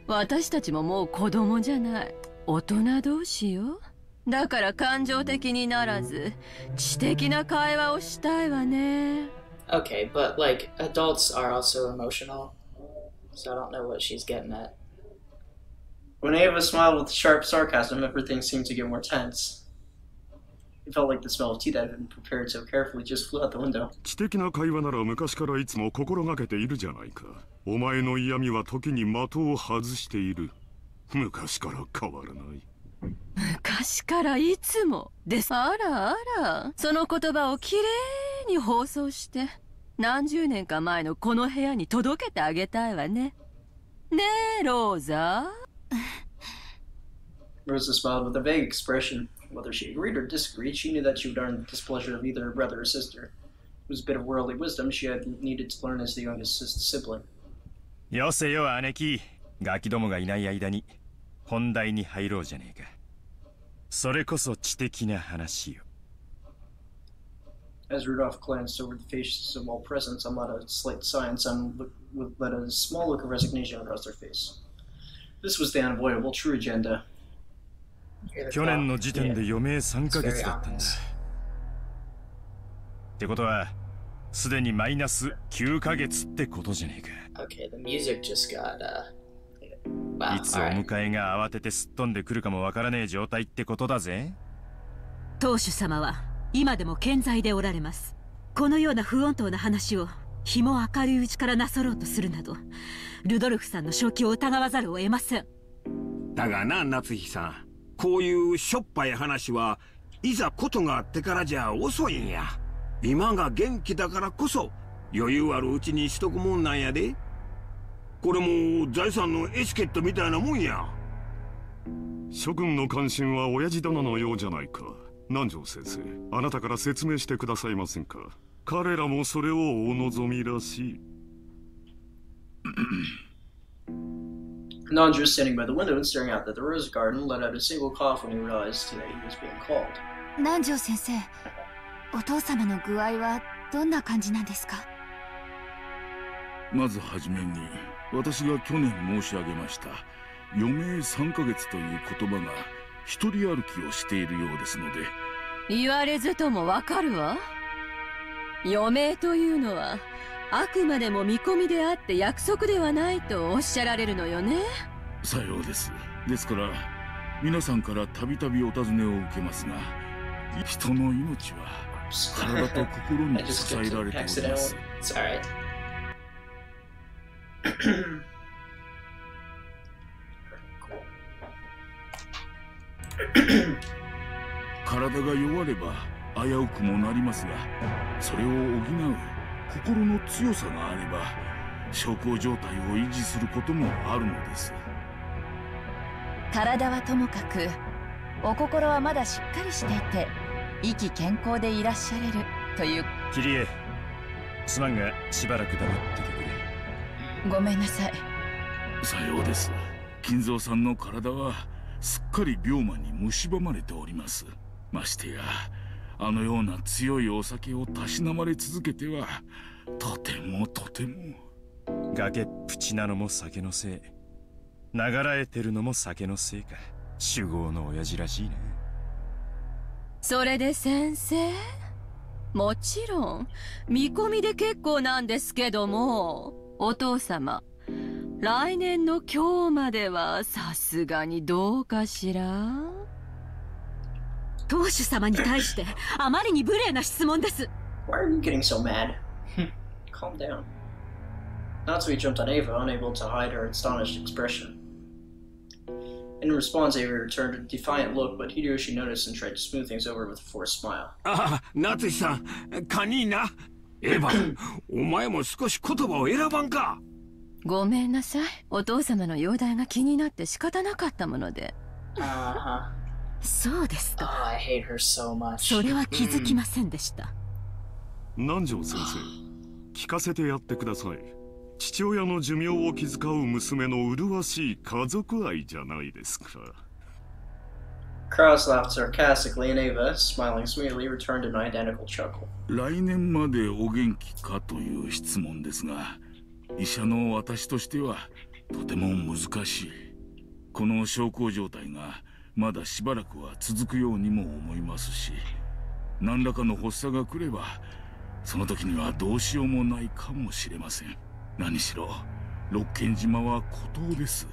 私たちももう子供じゃない、大人同士よ。だから感情的にならず知的な会話をしたいわね。 Okay, but like adults are also emotional, so I don't know what she's getting at. When Ava smiled with sharp sarcasm, everything seemed to get more tense. It felt like the smell of tea that had been prepared so carefully just flew out the window. 知的な会話なら昔からいつも心がけているじゃないか。お前の嫌味は時に的を外している。昔から変わらない。昔からいつもです。あらあら、その言葉をきれいに放送して何十年か前のこの部屋に届けてあげたいわね。ねえローザ。Rosa smiled with a vague expression. Whether she agreed or disagreed, she knew that she would earn the displeasure of either her brother or sister. It was a bit of worldly wisdom she had needed to learn as the youngest sibling. よせよ姉貴、ガキどもがいない間に本題に入ろうじゃねえか。それこそ知的な話よ。As Rudolph glanced over the faces of all present, some let a slight sigh and some let a small look of resignation across their face. This was the unavoidable true agenda. 去年の時点で余命3ヶ月だったんだ。ってことは、すでにマイナス9ヶ月ってことじゃねえか。Okay, the music just got, いつお迎えが慌ててすっ飛んでくるかもわからねえ状態ってことだぜ。当主様は今でも健在でおられます。このような不穏当な話を日も明るいうちからなさろうとするなど、ルドルフさんの正気を疑わざるを得ません。だがな夏日さん、こういうしょっぱい話はいざことがあってからじゃ遅いんや。今が元気だからこそ余裕あるうちにしとくもんなんやで。これも財産のエチケットみたいなもんや。諸君の関心は親父殿のようじゃないか。南條先生、あなたから説明してくださいませんか。彼らもそれをお望みらしい。Nanju, standing by the window and staring out at the rose garden, let out a single cough when he realized that he was being called. 南條先生、お父様の具合はどんな感じなんですか？まずはじめに、私が去年申し上げました余命3ヶ月という言葉が一人歩きをしているようですので、言われずともわかるわ。余命というのはあくまでも見込みであって約束ではないとおっしゃられるのよね。さようです。ですから皆さんからたびたびお尋ねを受けますが、人の命は体と心に支えられております。体が弱れば危うくもなりますが、それを補う心の強さがあれば小康状態を維持することもあるのです。体はともかくお心はまだしっかりしていて意気健康でいらっしゃれるという。キリエ、すまんがしばらく黙っててくれ。ごめんなさい。さようです。金蔵さんの体はすっかり病魔に蝕まれております。ましてやあのような強いお酒をたしなまれ続けてはとてもとても。崖っぷちなのも酒のせい、ながらえてるのも酒のせいか。酒豪の親父らしいな。それで先生、もちろん見込みで結構なんですけども、お父様来年の今日まではさすがにどうかしら。当主様に対してあまりに無礼な質問です。 Why are you getting so mad? Calm down. Natsui jumped on Ava, unable to hide her astonished expression. In response, Ava returned a defiant look, but Hideyoshi noticed and tried to smooth things over with a forced smile. ああ、夏井さん、カニーナ。エヴァ、お前も少し言葉を選ばんか。ごめんなさい。お父様の容体が気になって仕方なかったもので。そうですか。Oh, I hate her so much. それは気づきませんでした。南條先生、聞かせてやってください。父親の寿命を気遣う娘の麗しい家族愛じゃないですか。Kraus laughed sarcastically, and Ava, smiling sweetly, returned an identical chuckle. 来年までお元気かという質問ですが、医者の私としてはとても難しい。この小康状態がまだしばらくは続くようにも思いますし、何らかの発作が来ればその時にはどうしようもないかもしれません。何しろ六軒島は孤島です。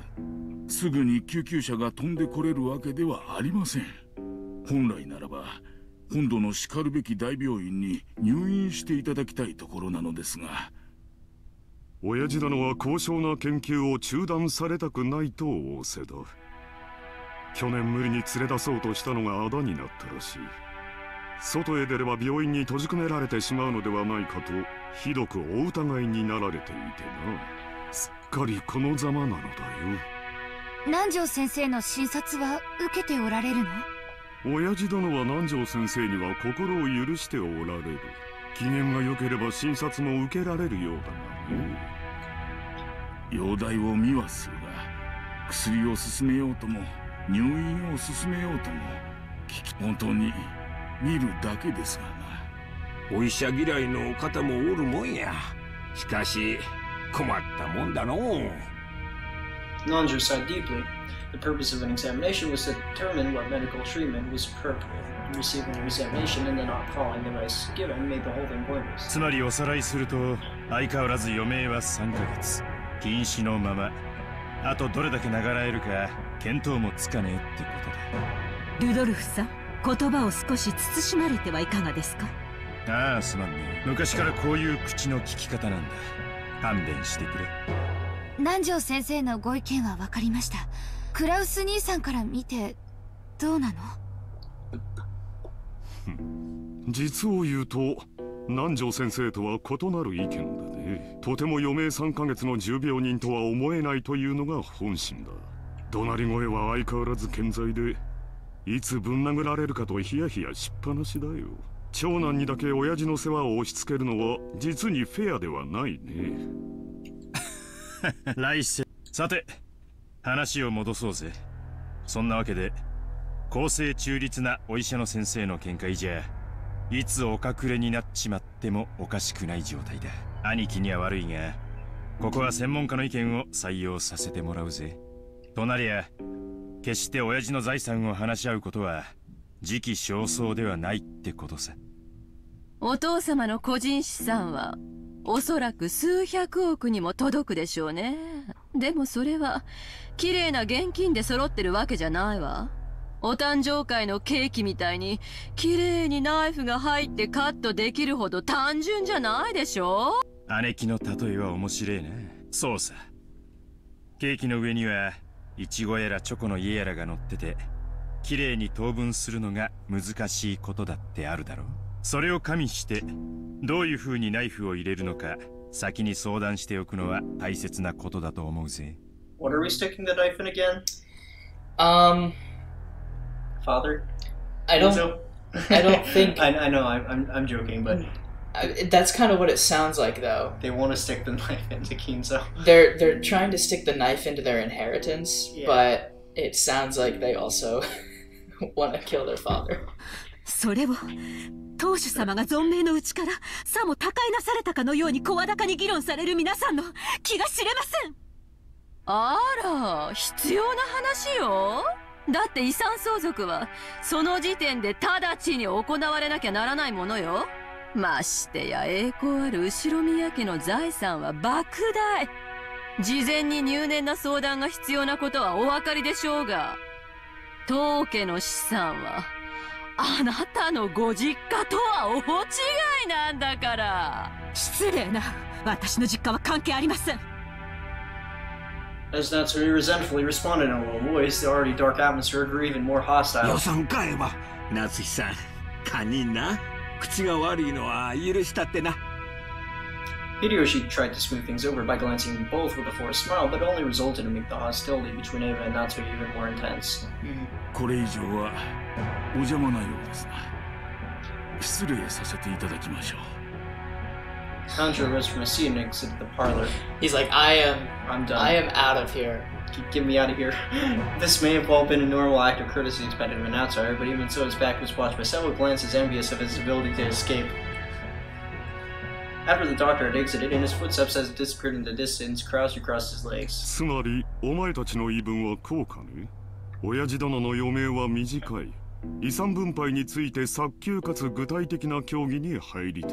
すぐに救急車が飛んでこれるわけではありません。本来ならば本土のしかるべき大病院に入院していただきたいところなのですが、親父殿は高尚な研究を中断されたくないと仰せだ。去年無理に連れ出そうとしたのがあだになったらしい。外へ出れば病院に閉じ込められてしまうのではないかとひどくお疑いになられていてな。すっかりこのざまなのだよ。南條先生の診察は受けておられるの？親父殿は南條先生には心を許しておられる。機嫌が良ければ診察も受けられるようだがね。容体を見はするが、薬を勧めようとも入院を勧めようとも本当に見るだけですがな。お医者嫌いの方もおるもんや。しかし困ったもんだのう。Nanjo sighed deeply. The purpose of an examination was to determine what medical treatment was appropriate. Receiving an examination and then not following the advice given made the whole thing pointless. つまりおさらいすると、相変わらず余命は3ヶ月。禁止のまま。あとどれだけ流らえるか見当もつかねえってことだ。ルドルフさん、言葉を少し慎まれてはいかがですか？ああ、すまんね。昔からこういう口の利き方なんだ。勘弁してくれ。南條先生のご意見は分かりました。クラウス兄さんから見てどうなの？実を言うと南條先生とは異なる意見だね。とても余命3ヶ月の重病人とは思えないというのが本心だ。怒鳴り声は相変わらず健在で、いつぶん殴られるかとヒヤヒヤしっぱなしだよ。長男にだけ親父の世話を押し付けるのは実にフェアではないね。来世。さて話を戻そうぜ。そんなわけで公正中立なお医者の先生の見解じゃ、いつお隠れになっちまってもおかしくない状態だ。兄貴には悪いが、ここは専門家の意見を採用させてもらうぜ。となりゃ決して親父の財産を話し合うことは時期尚早ではないってことさ。お父様の個人資産はおそらく数百億にも届くでしょうね。でもそれは綺麗な現金で揃ってるわけじゃないわ。お誕生会のケーキみたいに綺麗にナイフが入ってカットできるほど単純じゃないでしょ。姉貴の例えは面白いな。そうさ。ケーキの上にはイチゴやらチョコの家やらが乗ってて、綺麗に等分するのが難しいことだってあるだろう。それを加味してどういう風にナイフを入れるのか先に相談しておくのは大切なことだと思うぜ。What are we sticking the knife in again? Father? I don't think. I know. I'm joking, but that's kind of what it sounds like, though. They want to stick the knife into Kinzo. They're trying to stick the knife into their inheritance, Yeah. but it sounds like they also want to kill their father. それを当主様が存命のうちからさも他界なされたかのように声高に議論される皆さんの気が知れません。あら、必要な話よ。だって遺産相続はその時点で直ちに行われなきゃならないものよ。ましてや栄光ある後宮家の財産は莫大。事前に入念な相談が必要なことはお分かりでしょうが、当家の資産はあなたのご実家とは大違いなんだから。失礼な。私の実家は関係ありません。As Natsuri resentfully responded in a low voice, the already dark atmosphere grew even more hostile. 予算買えば、夏日さん、堪忍な。口が悪いのは許したってな。Hideyoshi tried to smooth things over by glancing at both with a forced smile, but only resulted in making the hostility between Eva and Natsuri even more intense. これ以上はお邪魔なようですな。失礼させていただきましょう。Tanjiro rose from his seat and exited the parlor. He's like, I'm done. I am out of here. Get me out of here. This may have well been a normal act of courtesy expected of an outsider, but even so, his back was watched by several glances envious of his ability to escape. After the doctor had exited, and his footsteps as it disappeared in the distance, crowds across his legs. つまり、お前たちの言い分はこうかね。親父殿の余命は短い。遺産分配について早急かつ具体的な協議に入りたい。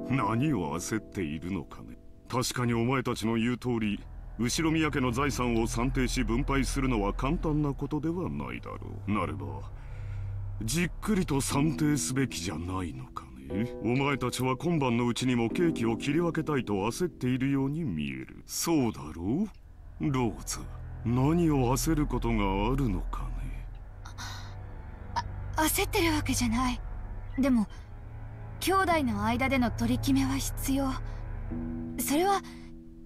何を焦っているのかね。確かにお前たちの言う通り、後宮家の財産を算定し分配するのは簡単なことではないだろう。なれば、じっくりと算定すべきじゃないのかね。お前たちは今晩のうちにもケーキを切り分けたいと焦っているように見える。そうだろう？ローズ、何を焦ることがあるのかね。焦ってるわけじゃない。でも兄弟の間での取り決めは必要。それは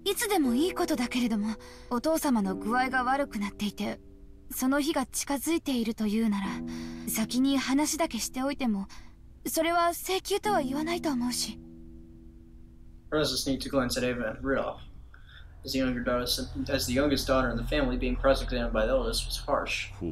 いつでもいいことだけれども、お父様の具合が悪くなっていてその日が近づいているというなら、先に話だけしておいてもそれは請求とは言わないと思うし。 Rosa sneaked a glance at Eva and Rudolph. As the youngest daughter in the family, being cross-examined by the eldest was harsh. ほ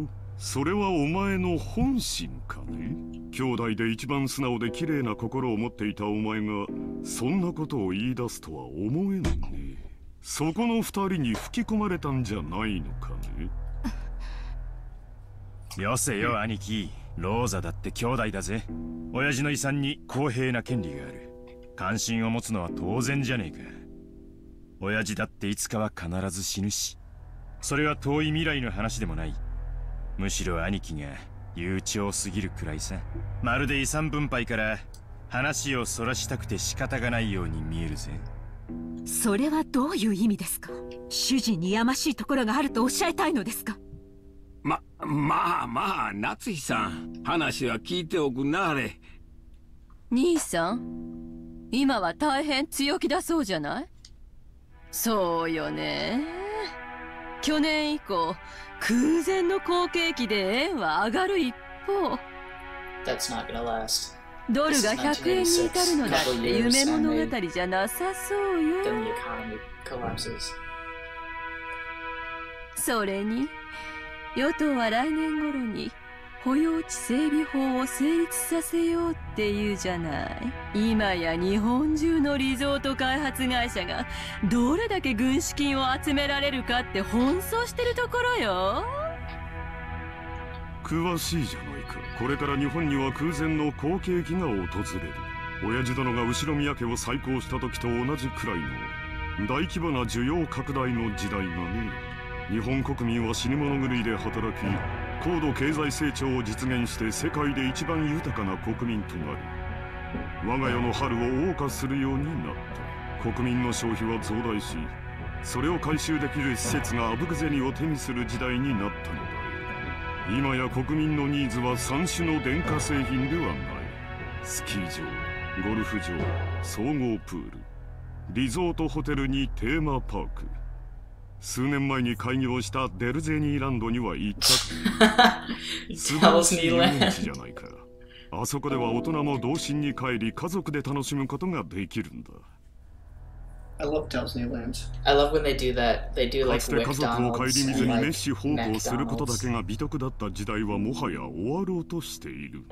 う、それはお前の本心かね。兄弟で一番素直で綺麗な心を持っていたお前がそんなことを言い出すとは思えないね。そこの二人に吹き込まれたんじゃないのかね。よせよ兄貴、ローザだって兄弟だぜ。親父の遺産に公平な権利がある。関心を持つのは当然じゃねえか。親父だっていつかは必ず死ぬし、それは遠い未来の話でもない。むしろ兄貴が悠長すぎるくらいさ。まるで遺産分配から話をそらしたくて仕方がないように見えるぜ。それはどういう意味ですか？主人にやましいところがあるとおっしゃいたいのですか？まあ、夏日さん、話は聞いておくなあれ。兄さん、今は大変強気だそうじゃない？そうよね。去年以降、空前の好景気で円は上がる一方。That's not gonna last. ドルが100円に至るのだって夢物語じゃなさそうよ。Then the economy collapses. それに、与党は来年頃に保養地整備法を成立させようっていうじゃない。今や日本中のリゾート開発会社がどれだけ軍資金を集められるかって奔走してるところよ。詳しいじゃないか。これから日本には空前の好景気が訪れる。親父殿が後宮家を再興した時と同じくらいの大規模な需要拡大の時代がね。日本国民は死に物狂いで働き、高度経済成長を実現して世界で一番豊かな国民となり、我が世の春を謳歌するようになった。国民の消費は増大し、それを回収できる施設があぶく銭を手にする時代になったのだ。今や国民のニーズは3種の電化製品ではない。スキー場、ゴルフ場、総合プール、リゾートホテルにテーマパーク。数年前に開業したデルゼニーランドには行ったか。素晴らしい遊園地じゃないか。あそこでは大人も童心に帰り家族で楽しむことができるんだ。I love Disneyland. I love when they do that. They do か like つて家族を顧 McDonald's みず and に like 熱し奉公することだ McDonald's けが美徳だった時代はもはや終わろうとしている。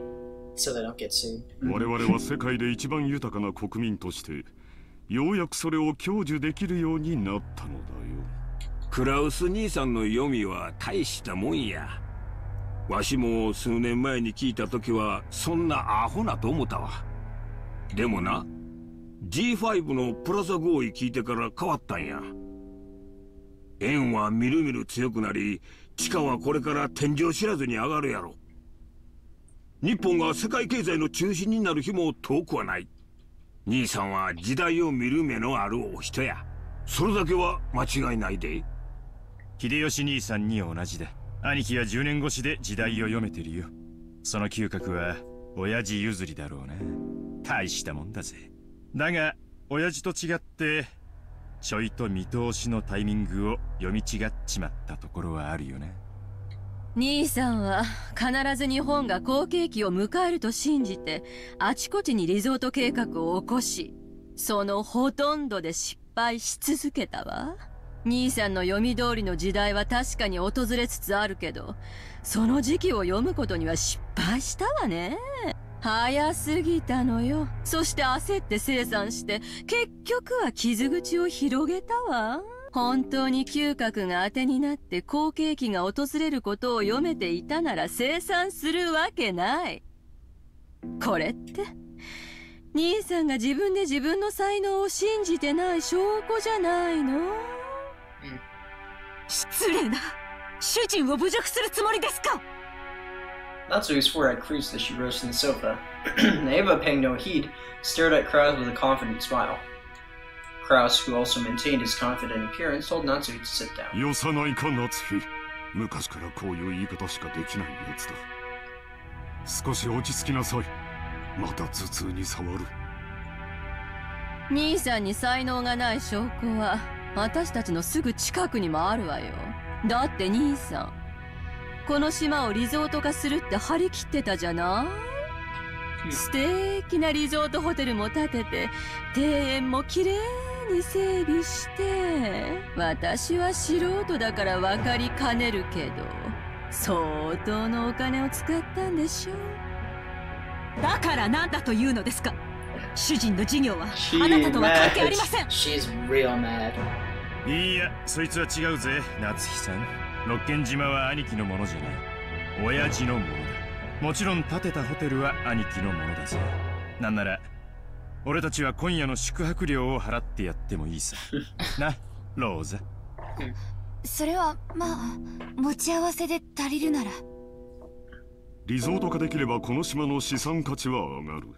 so they don't get sued. 我々は世界で一番豊かな国民としてようやくそれを享受できるようになったのだよ。クラウス兄さんの読みは大したもんや。わしも数年前に聞いた時はそんなアホなと思ったわ。でもな、G5 のプラザ合意聞いてから変わったんや。円はみるみる強くなり、地価はこれから天井知らずに上がるやろ。日本が世界経済の中心になる日も遠くはない。兄さんは時代を見る目のあるお人や。それだけは間違いないで。秀吉兄さんに同じだ。兄貴は10年越しで時代を読めてるよ。その嗅覚は親父譲りだろうな。大したもんだぜ。だが親父と違ってちょいと見通しのタイミングを読み違っちまったところはあるよな。兄さんは必ず日本が好景気を迎えると信じてあちこちにリゾート計画を起こし、そのほとんどで失敗し続けたわ。兄さんの読み通りの時代は確かに訪れつつあるけど、その時期を読むことには失敗したわね。早すぎたのよ。そして焦って清算して結局は傷口を広げたわ。本当に嗅覚が当てになって好景気が訪れることを読めていたなら清算するわけない。これって兄さんが自分で自分の才能を信じてない証拠じゃないの？失礼な。主人を侮辱するつもりですかNatsuki swore at Cruz as she rose from the sofa. Eva, paying no heed, stared at Kraus with a confident smile. Kraus, who also maintained his confident appearance, told Natsuki to sit down. よさないか、夏日。昔からこういう言い方しかできないやつだ。少し落ち着きなさい。また頭痛に触る。兄さんに才能がない証拠は私たちのすぐ近くにもあるわよ。だって兄さん、この島をリゾート化するって張り切ってたじゃない？素敵なリゾートホテルも建てて、庭園もきれいに整備して、私は素人だから分かりかねるけど、相当のお金を使ったんでしょう。だから何だというのですか？主人の事業はあなたとは関係ありません。She's real mad. いや、そいつは違うぜ、夏日さん。ロッケン島は兄貴のものじゃない。親父のものだ。もちろん建てたホテルは兄貴のものだぜ。なんなら俺たちは今夜の宿泊料を払ってやってもいいさ。な、ローザ。それはまあ持ち合わせで足りるなら。リゾート化できればこの島の資産価値は上がる。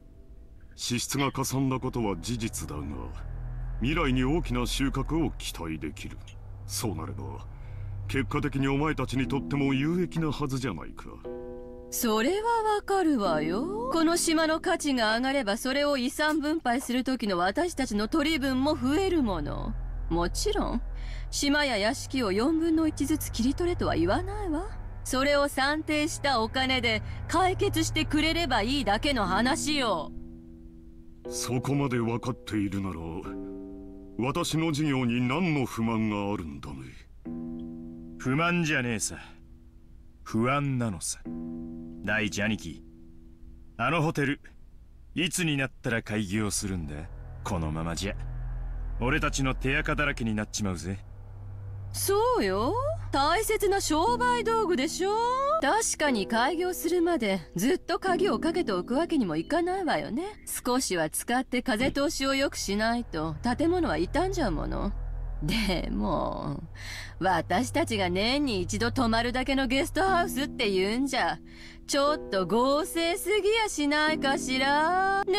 支出がかさんだことは事実だが、未来に大きな収穫を期待できる。そうなれば結果的にお前たちにとっても有益なはずじゃないか。それはわかるわよ。この島の価値が上がれば、それを遺産分配する時の私たちの取り分も増えるもの。もちろん島や屋敷を4分の1ずつ切り取れとは言わないわ。それを算定したお金で解決してくれればいいだけの話よ。そこまで分かっているなら、私の事業に何の不満があるんだね。不満じゃねえさ。不安なのさ。第一兄貴、あのホテルいつになったら開業するんだ？このままじゃ俺たちの手垢だらけになっちまうぜ。そうよ。大切な商売道具でしょ。確かに開業するまでずっと鍵をかけておくわけにもいかないわよね。少しは使って風通しを良くしないと建物は傷んじゃうもの。でも私たちが年に一度泊まるだけのゲストハウスって言うんじゃちょっと豪勢すぎやしないかしらね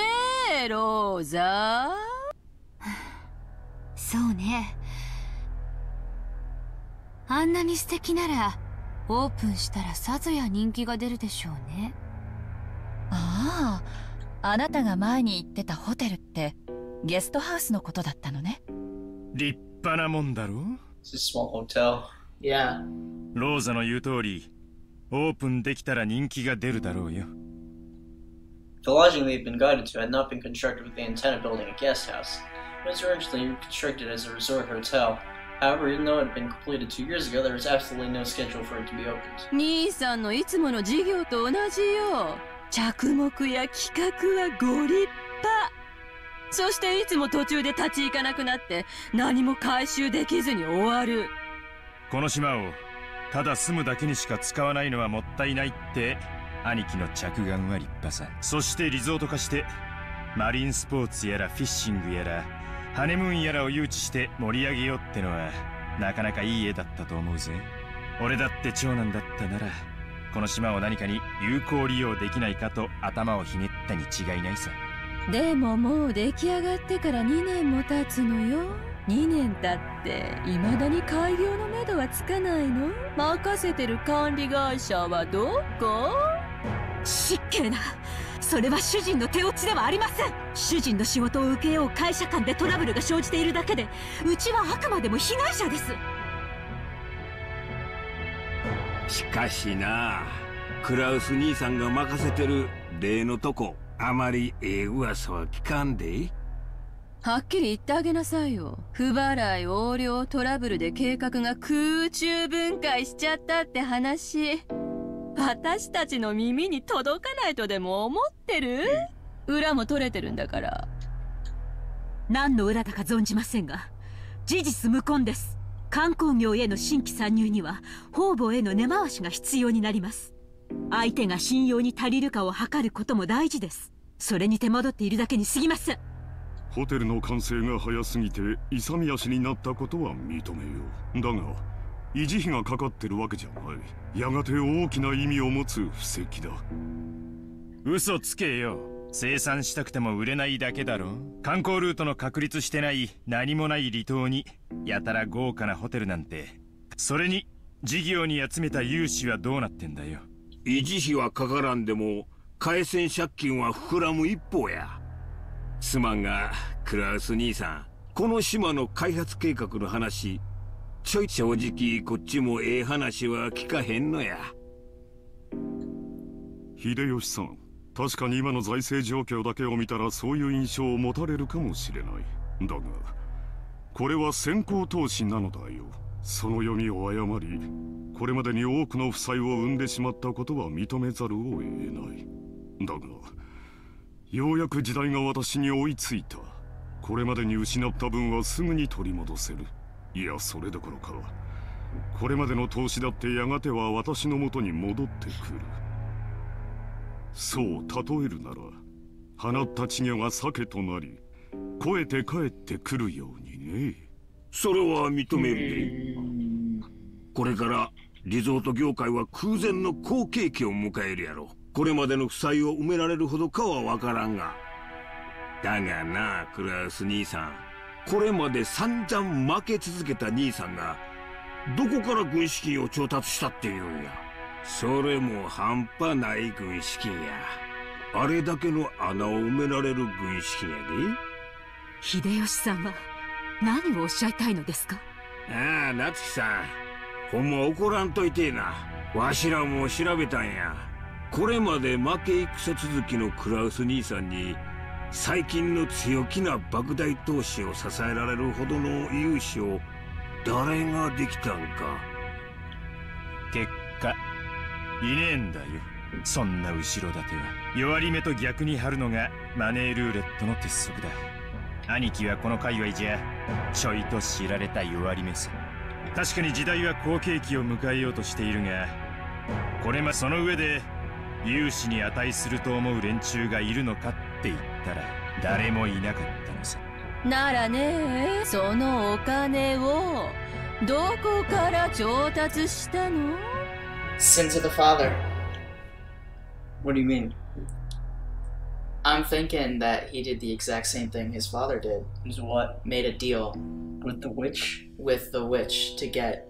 えローザ。そうね。あんなに素敵ならオープンしたらさぞや人気が出るでしょうね。ああ、あなたが前に言ってたホテルってゲストハウスのことだったのね。立派なもんだろ。 It's a small hotel. Yeah. ローザの言う通り、オープンできたら人気が出るだろうよ。The lodging they'd been guided to had not been constructed with the intent of building a guest house. It was originally constructed as a resort hotel. However, even though it had been completed 2 years ago, there was absolutely no schedule for it to be opened. 兄さんのいつもの事業と同じよ。着目や企画はご立派。そしていつも途中で立ち行かなくなって何も回収できずに終わる。この島をただ住むだけにしか使わないのはもったいないって兄貴の着眼は立派さ。そしてリゾート化してマリンスポーツやらフィッシングやらハネムーンやらを誘致して盛り上げようってのはなかなかいい絵だったと思うぜ。俺だって長男だったならこの島を何かに有効利用できないかと頭をひねったに違いないさ。でももう出来上がってから2年も経つのよ。2年経って未だに開業のめどはつかないの？任せてる管理会社はどこ？失敬な。それは主人の手落ちではありません。主人の仕事を請け負う会社間でトラブルが生じているだけで、うちはあくまでも被害者です。しかしな、クラウス兄さんが任せてる例のとこあまり噂は聞かんで。はっきり言ってあげなさいよ。不払い横領トラブルで計画が空中分解しちゃったって話、私たちの耳に届かないとでも思ってる？裏も取れてるんだから。何の裏だか存じませんが、事実無根です。観光業への新規参入には方々への根回しが必要になります。相手が信用に足りるかを測ることも大事です。それに手間取っているだけに過ぎません。ホテルの完成が早すぎて勇み足になったことは認めよう。だが維持費がかかってるわけじゃない。やがて大きな意味を持つ布石だ。嘘つけよ。生産したくても売れないだけだろ。観光ルートの確立してない何もない離島にやたら豪華なホテルなんて。それに事業に集めた融資はどうなってんだよ。維持費はかからんでも返せん借金は膨らむ一方や。すまんがクラウス兄さん、この島の開発計画の話正直こっちもええ話は聞かへんのや。秀吉さん、確かに今の財政状況だけを見たらそういう印象を持たれるかもしれない。だがこれは先行投資なのだよ。その読みを誤りこれまでに多くの負債を生んでしまったことは認めざるを得ない。だがようやく時代が私に追いついた。これまでに失った分はすぐに取り戻せる。いや、それどころかこれまでの投資だってやがては私のもとに戻ってくる。そう例えるなら放った稚魚が鮭となり肥えて帰ってくるようにね。それは認めるで。これからリゾート業界は空前の好景気を迎えるやろ。これまでの負債を埋められるほどかは分からんが。だがなクラウス兄さん、これまで散々負け続けた兄さんがどこから軍資金を調達したっていうんや。それも半端ない軍資金や。あれだけの穴を埋められる軍資金やで。秀吉さんは何をおっしゃいたいのですか？ああ、夏樹さん、ほんま怒らんといてえな。わしらも調べたんや。これまで負け戦続きのクラウス兄さんに最近の強気な莫大投資を支えられるほどの融資を誰ができたんか。結果いねえんだよ、そんな後ろ盾は。弱り目と逆に張るのがマネールーレットの鉄則だ。兄貴はこの界隈じゃちょいと知られた弱り目さ。確かに時代は好景気を迎えようとしているが、これその上で融資に値すると思う連中がいるのかって言ったら誰もいなかったのさ。ならね、そのお金をどこから調達したの？ Sins of the father. What do you mean? I'm thinking that he did the exact same thing his father did. Is what? Made a deal with the witch? With the witch to get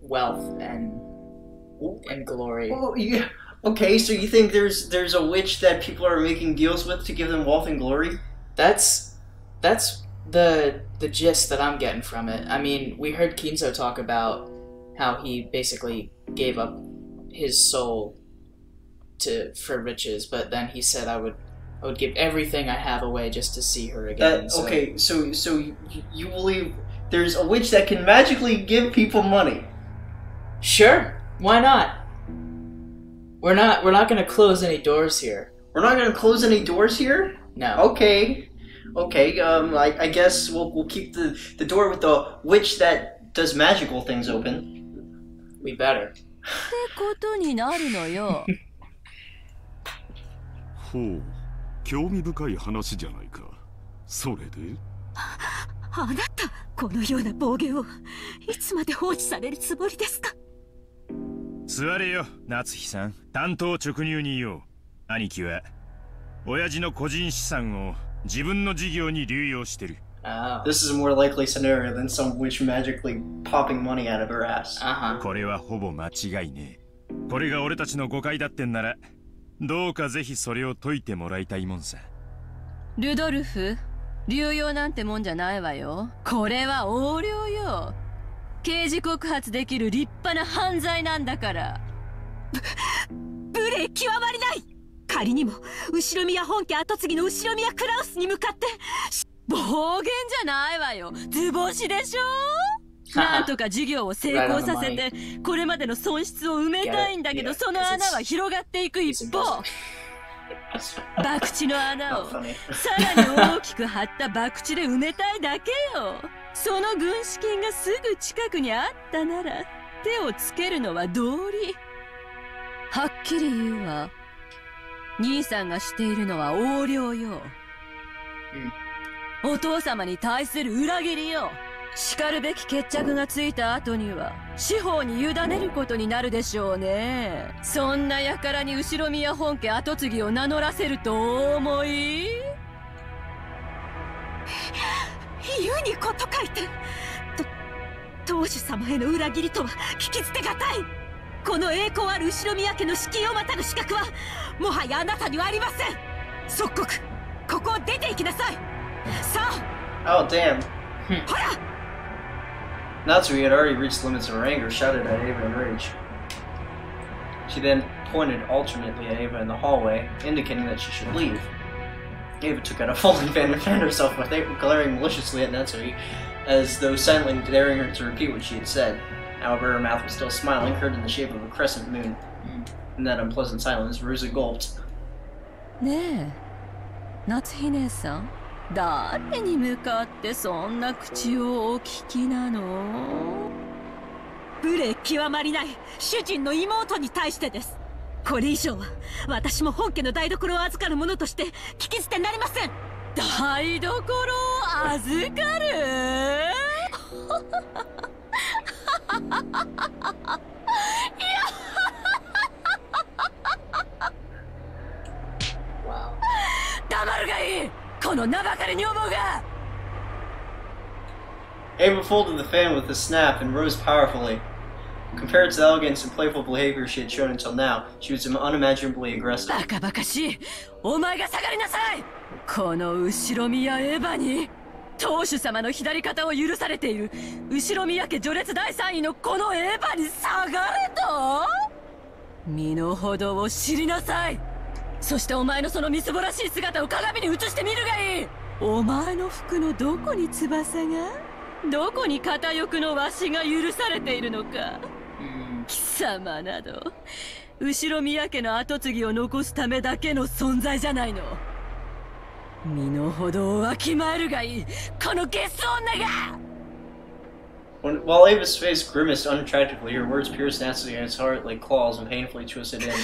wealth and glory. Oh, yeah. Okay, so you think there's a witch that people are making deals with to give them wealth and glory? That's the gist that I'm getting from it. I mean, we heard Kinzo talk about how he basically gave up his soul for riches, but then he said I would give everything I have away just to see her again. Okay, so you believe there's a witch that can magically give people money? Sure, why not? We're not gonna close any doors here. We're not gonna close any doors here? No. Okay. I guess we'll keep the door with the witch that does magical things open. We better. ってことになるのよ。ほう、興味深い話じゃないか。それで？あなた、このような暴言をいつまで放置されるつもりですか？座れよ、夏日さん。単刀直入に言おう。兄貴は親父の個人資産を自分の事業に流用してる。This is a more likely scenario than some witch magically popping money out of her ass. これはほぼ間違いねえ。これが俺たちの誤解だってんなら、どうかぜひそれを解いてもらいたいもんさ。ルドルフ、流用なんてもんじゃないわよ。これは横領よ。刑事告発できる立派な犯罪なんだから。無礼極まりない。仮にも後宮本家跡継ぎの後宮クラウスに向かって暴言じゃないわよ。図星でしょ。なんとか事業を成功させてこれまでの損失を埋めたいんだけど、その穴は広がっていく一方、博打の穴をさらに大きく張った博打で埋めたいだけよ。その軍資金がすぐ近くにあったなら手をつけるのは道理。はっきり言うわ。兄さんがしているのは横領よ。お父様に対する裏切りよ。しかるべき決着がついた後には司法に委ねることになるでしょうね。そんな輩に後宮本家跡継ぎを名乗らせるとお思い？言うにこと書いて、当主様への裏切りとは聞き捨てがたい。この栄光ある後宮家の敷居をまたぐ資格はもはやあなたにはありません。即刻ここを出て行きなさい。さあ。Oh damn. ほら。Natsui had already reached the limits of her anger, shouted at Ava in rage. She then pointed alternately at Ava in the hallway, indicating that she should leave. Ava took out a folding fan and fanned herself with Ava, glaring maliciously at Natsui, as though silently daring her to repeat what she had said. However, her mouth was still smiling, curved in the shape of a crescent moon. In that unpleasant silence, Ruza gulped. ねえ、夏日姉さん。誰に向かってそんな口をお聞きなの？無礼極まりない主人の妹に対してです。これ以上は私も本家の台所を預かる者として聞き捨てなりません。台所を預かる？黙るがいい。この名ばかり女房が。 Ava folded the fan with a snap and rose powerfully. Compared to the elegance and playful behavior she had shown until now, she was unimaginably aggressive. バカバカしい。お前が下がりなさい。この後宮エヴァに当主様の左肩を許されている後宮家序列第3位のこのエヴァに下がれと？身の程を知りなさい。そしてお前のそのみすぼらしい姿を鏡に映してみるがいい。お前の服のどこに翼が、どこに片翼のわしが許されているのか。貴様など後宮家の跡継ぎを残すためだけの存在じゃないの。身の程をわきまえるがいい、このゲス女が。When While Ava's face grimaced unattractively, her words pierced Natsuki in his heart like claws and painfully twisted in.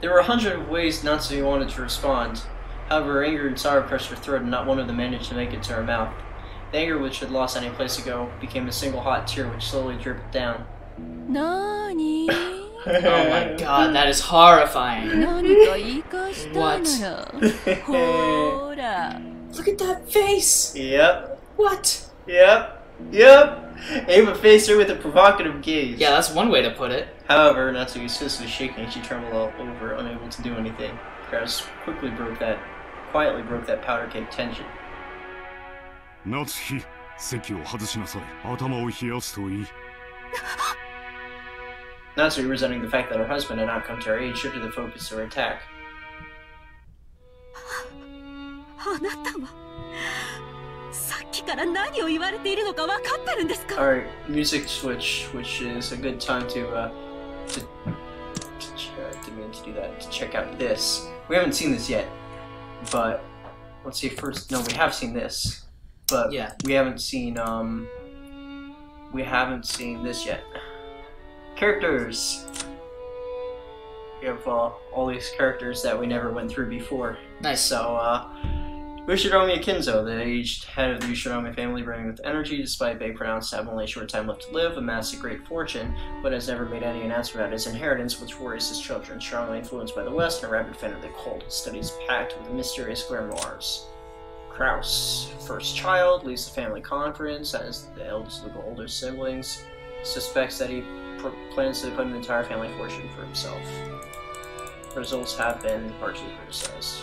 There were 100 ways Natsuki wanted to respond. However, her anger and sorrow crushed her throat, and not one of them managed to make it to her mouth. The anger, which had lost any place to go, became a single hot tear which slowly dripped down. Nani? Oh my god, that is horrifying. What? Look at that face! Yep. What? Yep. Ava faced her with a provocative gaze. Yeah, that's one way to put it. However, Natsuki's fist was shaking and she trembled all over, unable to do anything. Kraus quietly broke that powder cake tension. Natsuki, 席を外しなさい。頭を冷やすといい。Natsuki, resenting the fact that her husband had not come to her aid, shifted the focus to her attack. あなたはさっきから何を言われているのか分かってるんですか? Alright, music switch, which is a good time to check out this. We haven't seen this yet, but let's see first. No, we have seen this, but yeah, we haven't seen this yet. Characters. We have all these characters that we never went through before. Nice. So, Ushiromi Kinzo, the aged head of the Ushiromi family, brimming with energy, despite being pronounced to have only a short time left to live, amassed a great fortune, but has never made any announcement about his inheritance, which worries his children. Strongly influenced by the West and a rabid fan of the occult, his studies packed with mysterious grimoires. Kraus, first child, leads the family conference as the eldest of the older siblings, suspects that he plans to put an entire family fortune for himself. Results have been harshly criticized.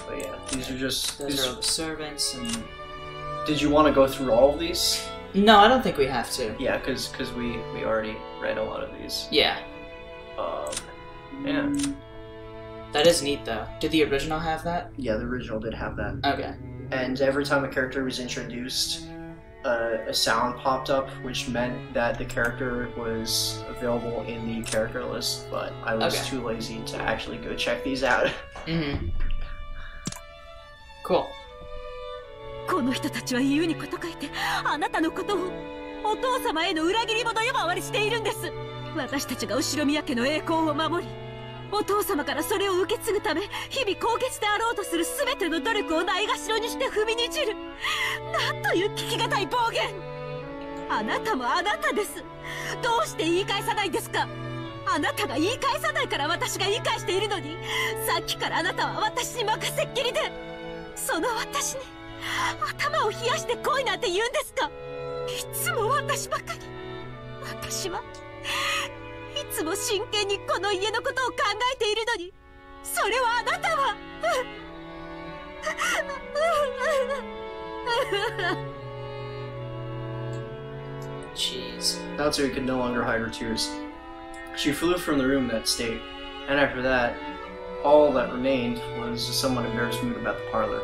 But yeah, these are just... Those are all the servants and... Did you want to go through all of these? No, I don't think we have to. Yeah, because we already read a lot of these. Yeah. Yeah. That is neat, though. Did the original have that? Yeah, the original did have that. Okay. And every time a character was introduced, a sound popped up, which meant that the character was available in the character list, but I was too lazy to actually go check these out. Cool. この人たちは言うにこと書いて、あなたのことをお父様への裏切り者呼ばわりしているんです。私たちが後宮家の栄光を守り、お父様からそれを受け継ぐため、日々高潔であろうとするすべての努力をないがしろにして踏みにじる。なんという聞きがたい暴言。あなたもあなたです。どうして言い返さないんですか？あなたが言い返さないから私が言い返しているのに、さっきからあなたは私に任せっきりで、その私に頭を冷やして来いなんて言うんですか？いつも私ばかり。私はいつも真剣にこの家のことを考えているのに、それはあなたはJeez. Natsuri could no longer hide her tears. She flew from the room in that state, and after that, all that remained was a somewhat embarrassed mood about the parlor.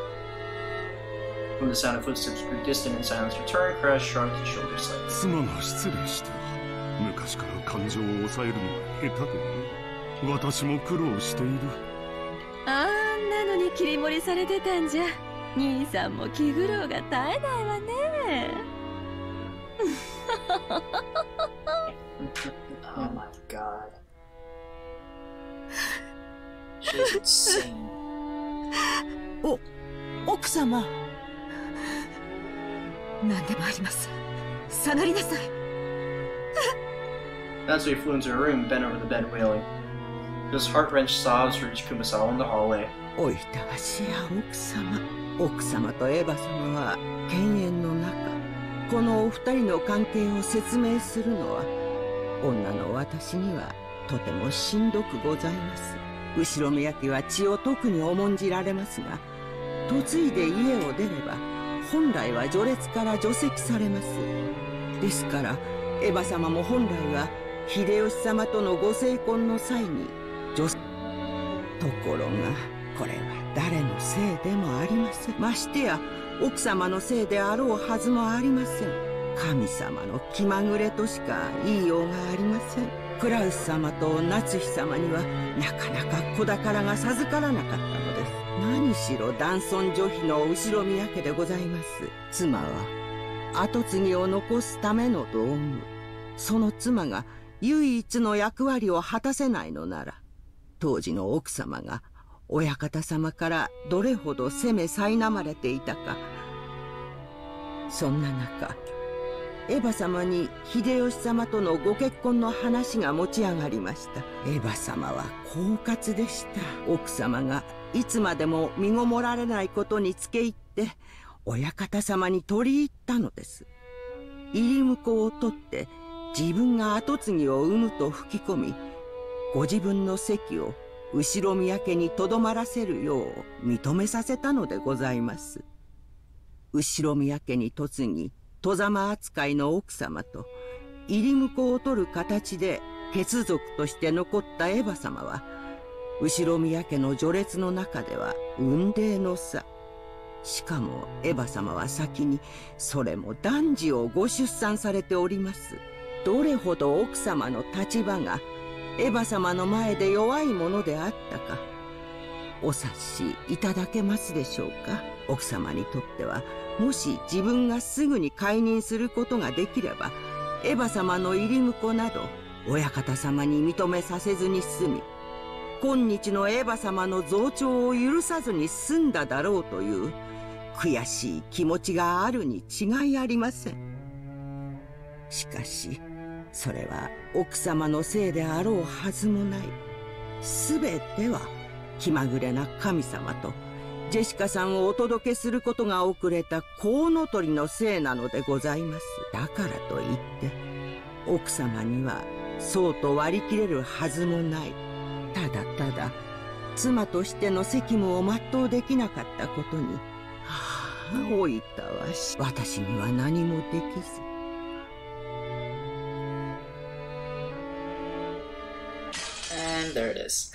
When the sound of footsteps grew distant and silence returned, Kraus shrugged his shoulders slightly. 妻が失礼した。昔から感情を抑えるのが下手でね。私も苦労している。あんなのに切り盛りされてたんじゃ、兄さんも気苦労が絶えないわね。Oh my god. She's insane. 奥様。何でもあります。下がりなさい。Natsui flew into her room and bent over the bed wailing. Those heart-wrenched sobs reached Kumasawa in the hallway. おいたわしや奥様。奥様とエヴァ様は犬猿の中。このお二人の関係を説明するのは、女の私にはとてもしんどくございます。後宮家は血を特に重んじられますが、嫁いで家を出れば、本来は序列から除籍されます。ですから、エヴァ様も本来は秀吉様とのご成婚の際に除籍。ところが、これは誰のせいでもありません。ましてや、奥様のせいであろうはずもありません。神様の気まぐれとしか言いようがありません。クラウス様と夏日様にはなかなか子宝が授からなかったのです。何後ろ男尊女卑の後ろ宮家でございます。妻は跡継ぎを残すための道具。その妻が唯一の役割を果たせないのなら、当時の奥様が親方様からどれほど責め苛まれていたか。そんな中、エヴァ様に秀吉様とのご結婚の話が持ち上がりました。エヴァ様は狡猾でした。奥様がいつまでも身ごもられないことにつけ入って親方様に取り入ったのです。入り婿を取って自分が跡継ぎを産むと吹き込み、ご自分の席を後ろ宮家にとどまらせるよう認めさせたのでございます。後ろ宮家に嫁ぎ外様扱いの奥様と入り婿を取る形で血族として残ったエヴァ様は、後ろ宮家の序列の中では雲泥の差。しかもエヴァ様は先にそれも男児をご出産されております。どれほど奥様の立場がエヴァ様の前で弱いものであったか、お察しいただけますでしょうか。奥様にとっては、もし自分がすぐに解任することができれば、エヴァ様の入り婿など親方様に認めさせずに済み、今日のエヴァ様の増長を許さずに済んだだろうという悔しい気持ちがあるに違いありません。しかしそれは奥様のせいであろうはずもない。すべては気まぐれな神様とジェシカさんをお届けすることが遅れたコウノトリのせいなのでございます。だからといって奥様にはそうと割り切れるはずもない。ただただ妻としての責務を全うできなかったことに、老いたわし、私には何もできず。And there it is.